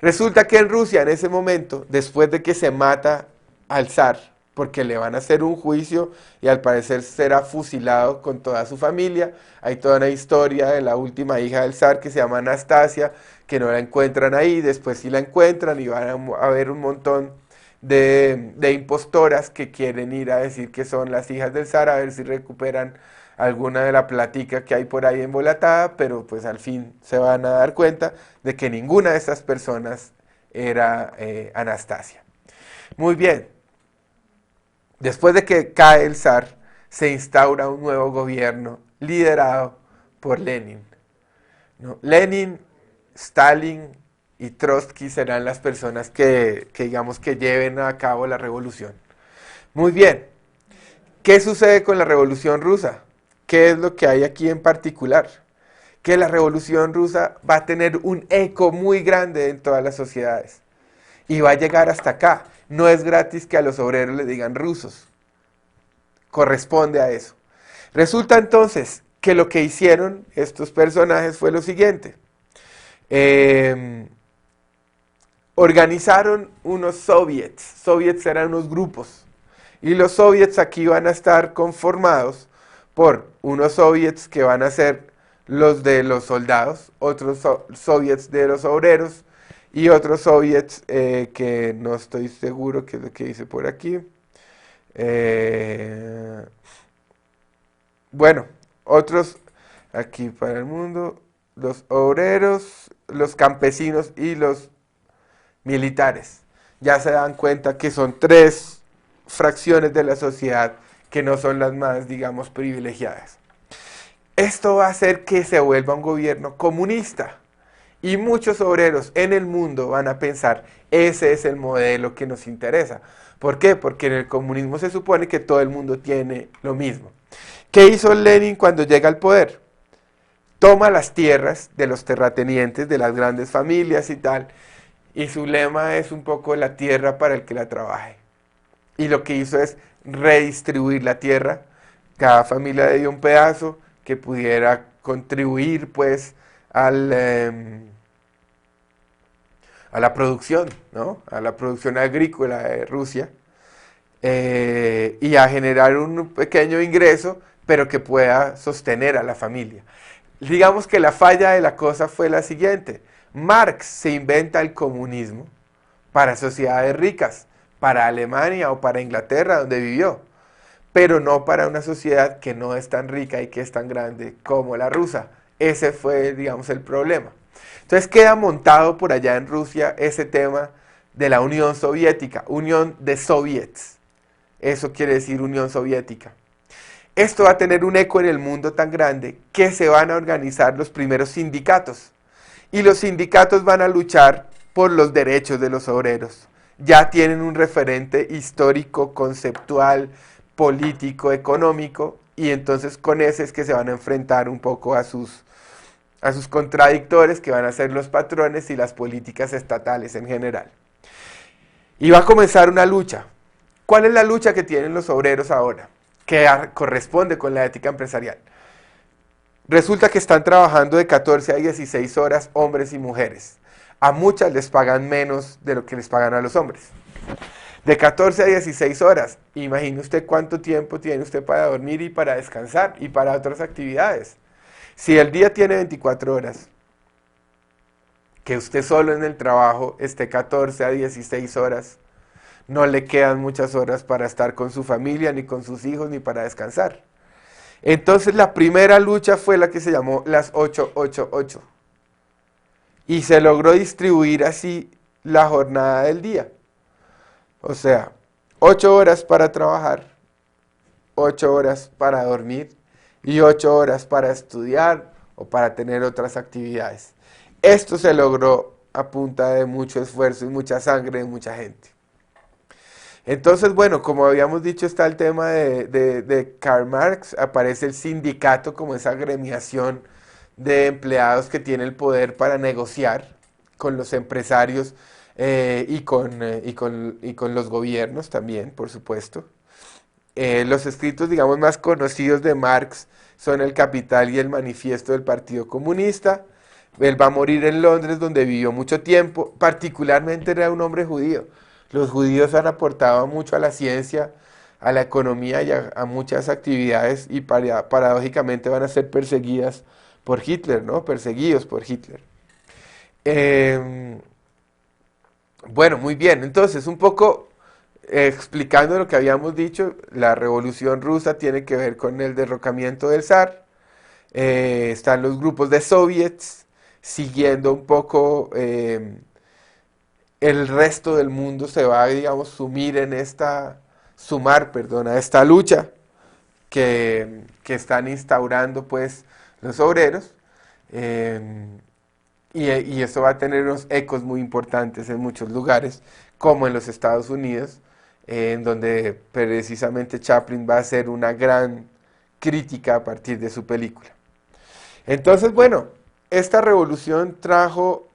Resulta que en Rusia, en ese momento, después de que se mata al zar, porque le van a hacer un juicio y al parecer será fusilado con toda su familia. Hay toda una historia de la última hija del zar que se llama Anastasia, que no la encuentran ahí, después sí la encuentran y van a haber un montón de impostoras que quieren ir a decir que son las hijas del zar, a ver si recuperan alguna de la plática que hay por ahí embolatada, pero pues al fin se van a dar cuenta de que ninguna de estas personas era Anastasia. Muy bien. Después de que cae el zar, se instaura un nuevo gobierno liderado por Lenin, ¿no? Lenin, Stalin y Trotsky serán las personas digamos, que lleven a cabo la revolución. Muy bien, ¿qué sucede con la revolución rusa? ¿Qué es lo que hay aquí en particular? Que la revolución rusa va a tener un eco muy grande en todas las sociedades y va a llegar hasta acá. No es gratis que a los obreros les digan rusos. Corresponde a eso. Resulta entonces que lo que hicieron estos personajes fue lo siguiente. Organizaron unos soviets. Soviets eran unos grupos. Y los soviets aquí van a estar conformados por unos soviets que van a ser los de los soldados, otros soviets de los obreros, y otros soviets que no estoy seguro qué es lo que dice por aquí. Bueno, otros aquí para el mundo, los obreros, los campesinos y los militares. Ya se dan cuenta que son tres fracciones de la sociedad que no son las más, digamos, privilegiadas. Esto va a hacer que se vuelva un gobierno comunista. Y muchos obreros en el mundo van a pensar, ese es el modelo que nos interesa. ¿Por qué? Porque en el comunismo se supone que todo el mundo tiene lo mismo. ¿Qué hizo Lenin cuando llega al poder? Toma las tierras de los terratenientes, de las grandes familias y tal, y su lema es un poco la tierra para el que la trabaje. y lo que hizo es redistribuir la tierra. Cada familia le dio un pedazo que pudiera contribuir pues al, a la producción, ¿no? A la producción agrícola de Rusia, y a generar un pequeño ingreso, pero que pueda sostener a la familia. Digamos que la falla de la cosa fue la siguiente. Marx se inventa el comunismo para sociedades ricas, para Alemania o para Inglaterra, donde vivió, pero no para una sociedad que no es tan rica y que es tan grande como la rusa. Ese fue, digamos, el problema. Entonces queda montado por allá en Rusia ese tema de la Unión Soviética, Unión de Soviets. Eso quiere decir Unión Soviética. Esto va a tener un eco en el mundo tan grande que se van a organizar los primeros sindicatos. Y los sindicatos van a luchar por los derechos de los obreros. Ya tienen un referente histórico, conceptual, político, económico, y entonces con ese es que se van a enfrentar un poco a sus contradictores, que van a ser los patrones y las políticas estatales en general. Y va a comenzar una lucha. ¿Cuál es la lucha que tienen los obreros ahora? Que corresponde con la ética empresarial. Resulta que están trabajando de 14 a 16 horas hombres y mujeres. A muchas les pagan menos de lo que les pagan a los hombres. De 14 a 16 horas. Imagine usted cuánto tiempo tiene usted para dormir y para descansar y para otras actividades. Si el día tiene 24 horas, que usted solo en el trabajo esté 14 a 16 horas, no le quedan muchas horas para estar con su familia, ni con sus hijos, ni para descansar. Entonces la primera lucha fue la que se llamó las 888. Y se logró distribuir así la jornada del día. O sea, 8 horas para trabajar, 8 horas para dormir y 8 horas para estudiar o para tener otras actividades. Esto se logró a punta de mucho esfuerzo y mucha sangre de mucha gente. Entonces, bueno, como habíamos dicho, está el tema de Karl Marx, aparece el sindicato como esa agremiación de empleados que tiene el poder para negociar con los empresarios, y con los gobiernos también, por supuesto. Los escritos, digamos, más conocidos de Marx son El Capital y el Manifiesto del Partido Comunista. Él va a morir en Londres, donde vivió mucho tiempo, particularmente era un hombre judío. Los judíos han aportado mucho a la ciencia, a la economía y a muchas actividades, y paradójicamente van a ser perseguidas por Hitler, ¿no? Perseguidos por Hitler. Eh, bueno, muy bien. Entonces, un poco explicando lo que habíamos dicho, la Revolución Rusa tiene que ver con el derrocamiento del zar. Están los grupos de soviets siguiendo un poco, el resto del mundo se va, digamos, sumar, perdón, a esta lucha que están instaurando pues los obreros. Y eso va a tener unos ecos muy importantes en muchos lugares, como en los Estados Unidos, en donde precisamente Chaplin va a hacer una gran crítica a partir de su película. Entonces, bueno, esta revolución trajo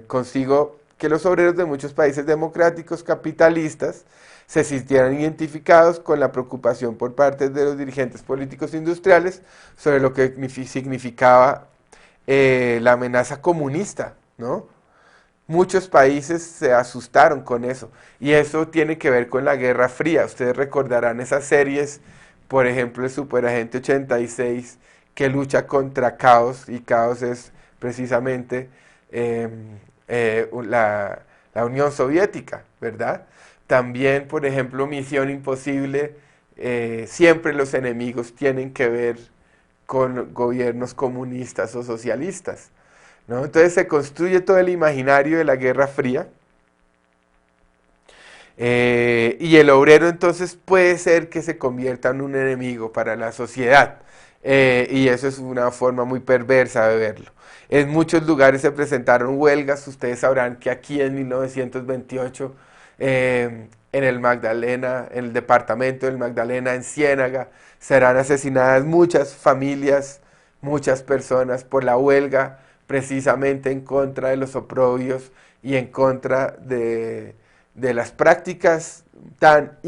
consigo que los obreros de muchos países democráticos capitalistas se sintieran identificados con la preocupación por parte de los dirigentes políticos industriales sobre lo que significaba la amenaza comunista, ¿no? Muchos países se asustaron con eso, y eso tiene que ver con la Guerra Fría. Ustedes recordarán esas series, por ejemplo, el Superagente 86, que lucha contra Caos, y Caos es precisamente la Unión Soviética, ¿verdad? También, por ejemplo, Misión Imposible, siempre los enemigos tienen que ver con gobiernos comunistas o socialistas, ¿no? Entonces se construye todo el imaginario de la Guerra Fría, y el obrero entonces puede ser que se convierta en un enemigo para la sociedad, y eso es una forma muy perversa de verlo. En muchos lugares se presentaron huelgas. Ustedes sabrán que aquí en 1928, en el Magdalena, en el departamento del Magdalena, en Ciénaga, serán asesinadas muchas familias, muchas personas por la huelga, precisamente en contra de los oprobios y en contra de las prácticas tan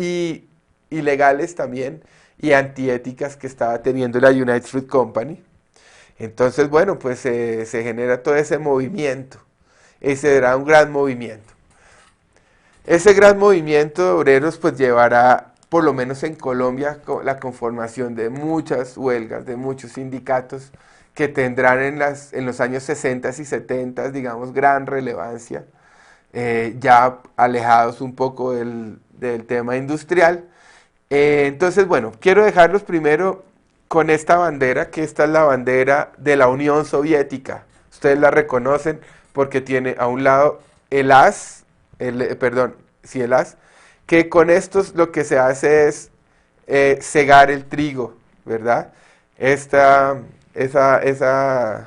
ilegales también y antiéticas que estaba teniendo la United Fruit Company. Entonces, bueno, pues se genera todo ese movimiento. Ese era un gran movimiento. Ese gran movimiento de obreros pues llevará, por lo menos en Colombia, la conformación de muchas huelgas, de muchos sindicatos que tendrán en los años 60 y 70, digamos, gran relevancia, ya alejados un poco del tema industrial. Entonces, bueno, quiero dejarlos primero con esta bandera, que esta es la bandera de la Unión Soviética. Ustedes la reconocen porque tiene a un lado el as, perdón, sí, el as, que con estos lo que se hace es cegar el trigo, ¿verdad? Esta, esa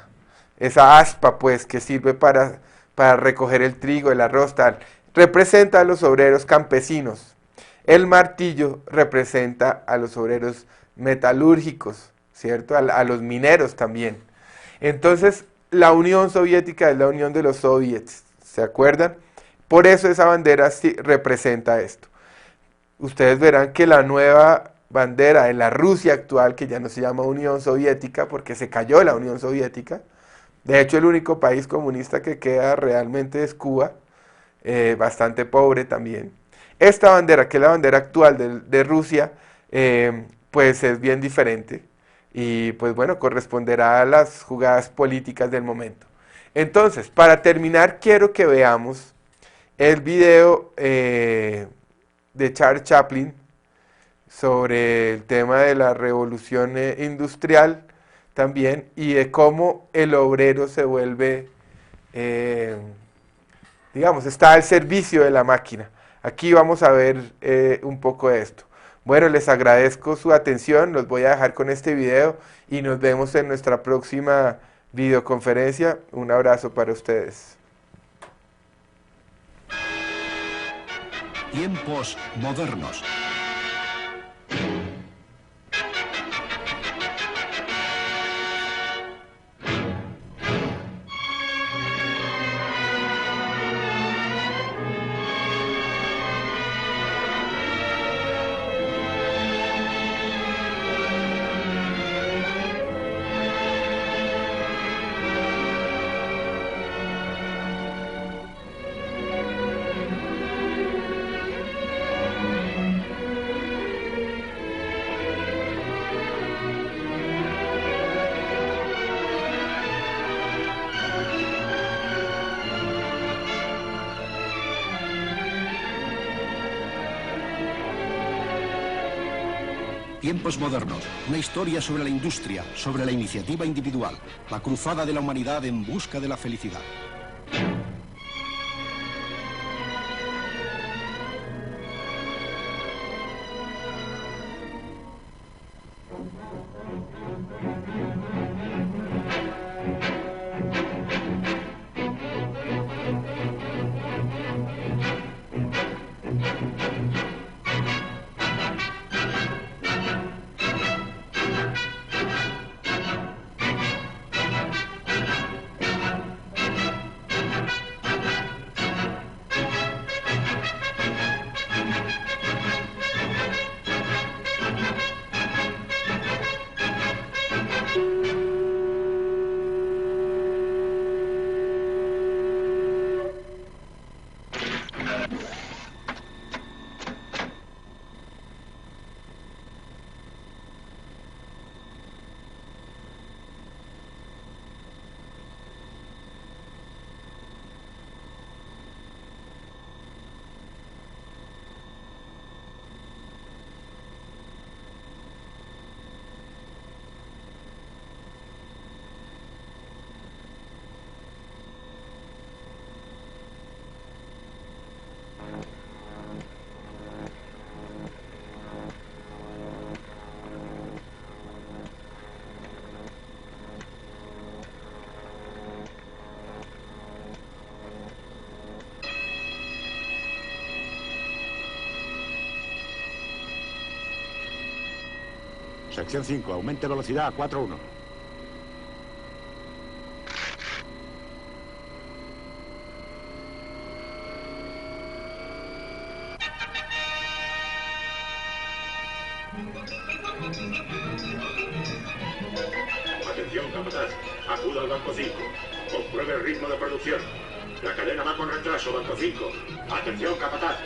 aspa, pues, que sirve para recoger el trigo, el arroz, tal, representa a los obreros campesinos. El martillo representa a los obreros metalúrgicos, ¿cierto? A los mineros también. Entonces, la Unión Soviética es la unión de los soviets, ¿se acuerdan? Por eso esa bandera sí representa esto. Ustedes verán que la nueva bandera de la Rusia actual, que ya no se llama Unión Soviética porque se cayó la Unión Soviética, de hecho el único país comunista que queda realmente es Cuba, bastante pobre también. Esta bandera, que es la bandera actual de Rusia, pues es bien diferente y pues bueno, corresponderá a las jugadas políticas del momento. Entonces, para terminar, quiero que veamos el video de Charles Chaplin sobre el tema de la revolución industrial también y de cómo el obrero se vuelve, digamos, está al servicio de la máquina. Aquí vamos a ver un poco de esto. Bueno, les agradezco su atención, los voy a dejar con este video y nos vemos en nuestra próxima videoconferencia. Un abrazo para ustedes. Tiempos modernos. Tiempos modernos, una historia sobre la industria, sobre la iniciativa individual, la cruzada de la humanidad en busca de la felicidad. Sección 5, aumente velocidad a 4.1. Atención, capataz. Acuda al Banco 5. Compruebe el ritmo de producción. La cadena va con retraso, Banco 5. Atención, capataz.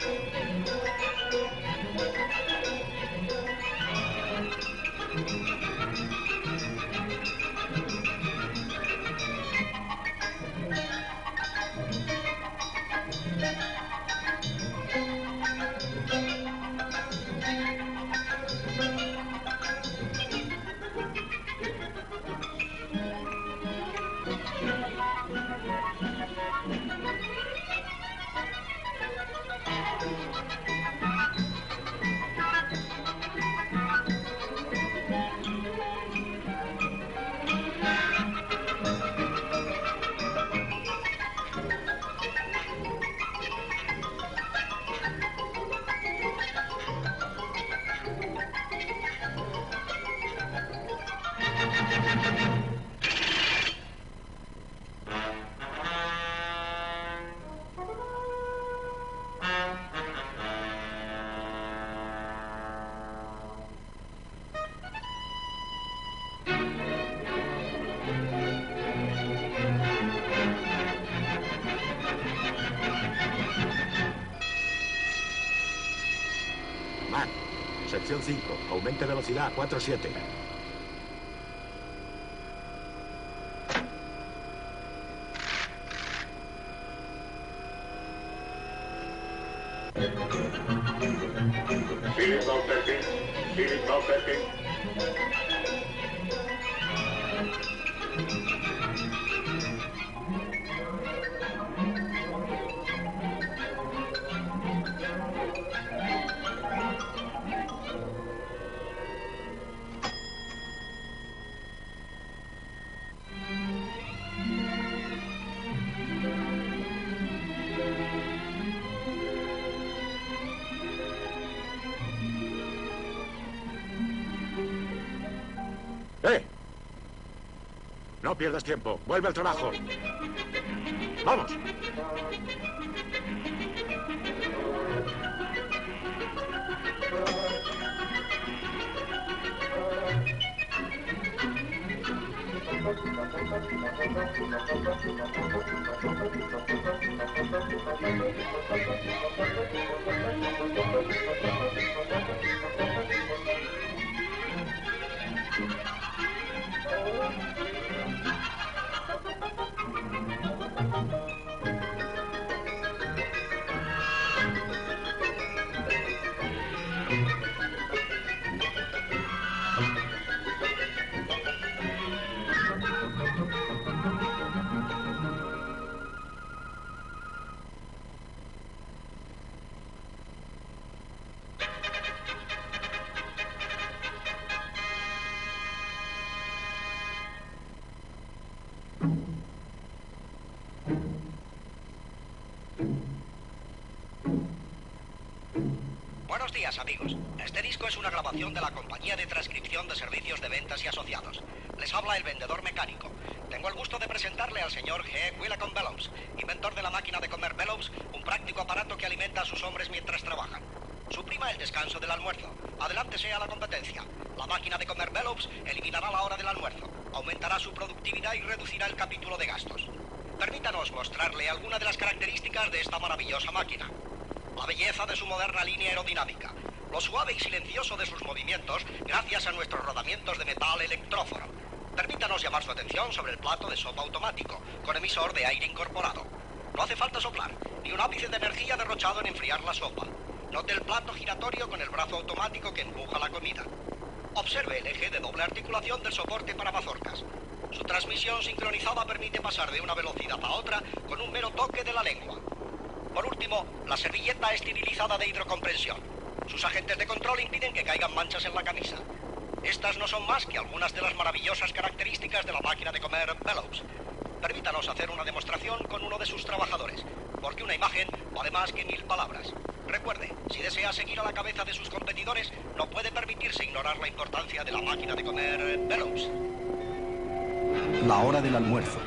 Mac, sección 5. Aumente velocidad a 4.7. Philip Bow Perkins. Philip Bow Perkins. ¡Eh! No pierdas tiempo. Vuelve al trabajo. ¡Vamos! Buenos días, amigos. Este disco es una grabación de la compañía de transcripción de servicios de ventas y asociados. Les habla el vendedor mecánico. Tengo el gusto de presentarle al señor G. Willacom Bellows, inventor de la máquina de comer Bellows, un práctico aparato que alimenta a sus hombres mientras trabajan. Suprima el descanso del almuerzo. Adelántese a la competencia. La máquina de comer Bellows eliminará la hora del almuerzo, aumentará su productividad y reducirá el capítulo de gastos. Permítanos mostrarle algunas de las características de esta maravillosa máquina. La belleza de su moderna línea aerodinámica, lo suave y silencioso de sus movimientos gracias a nuestros rodamientos de metal electróforo. Permítanos llamar su atención sobre el plato de sopa automático, con emisor de aire incorporado. No hace falta soplar, ni un ápice de energía derrochado en enfriar la sopa. Note el plato giratorio con el brazo automático que empuja la comida. Observe el eje de doble articulación del soporte para mazorcas. Su transmisión sincronizada permite pasar de una velocidad a otra con un mero toque de la lengua. Por último, la servilleta esterilizada de hidrocompresión. Sus agentes de control impiden que caigan manchas en la camisa. Estas no son más que algunas de las maravillosas características de la máquina de comer Bellows. Permítanos hacer una demostración con uno de sus trabajadores, porque una imagen vale más que 1000 palabras. Recuerde, si desea seguir a la cabeza de sus competidores, no puede permitirse ignorar la importancia de la máquina de comer Bellows. La hora del almuerzo.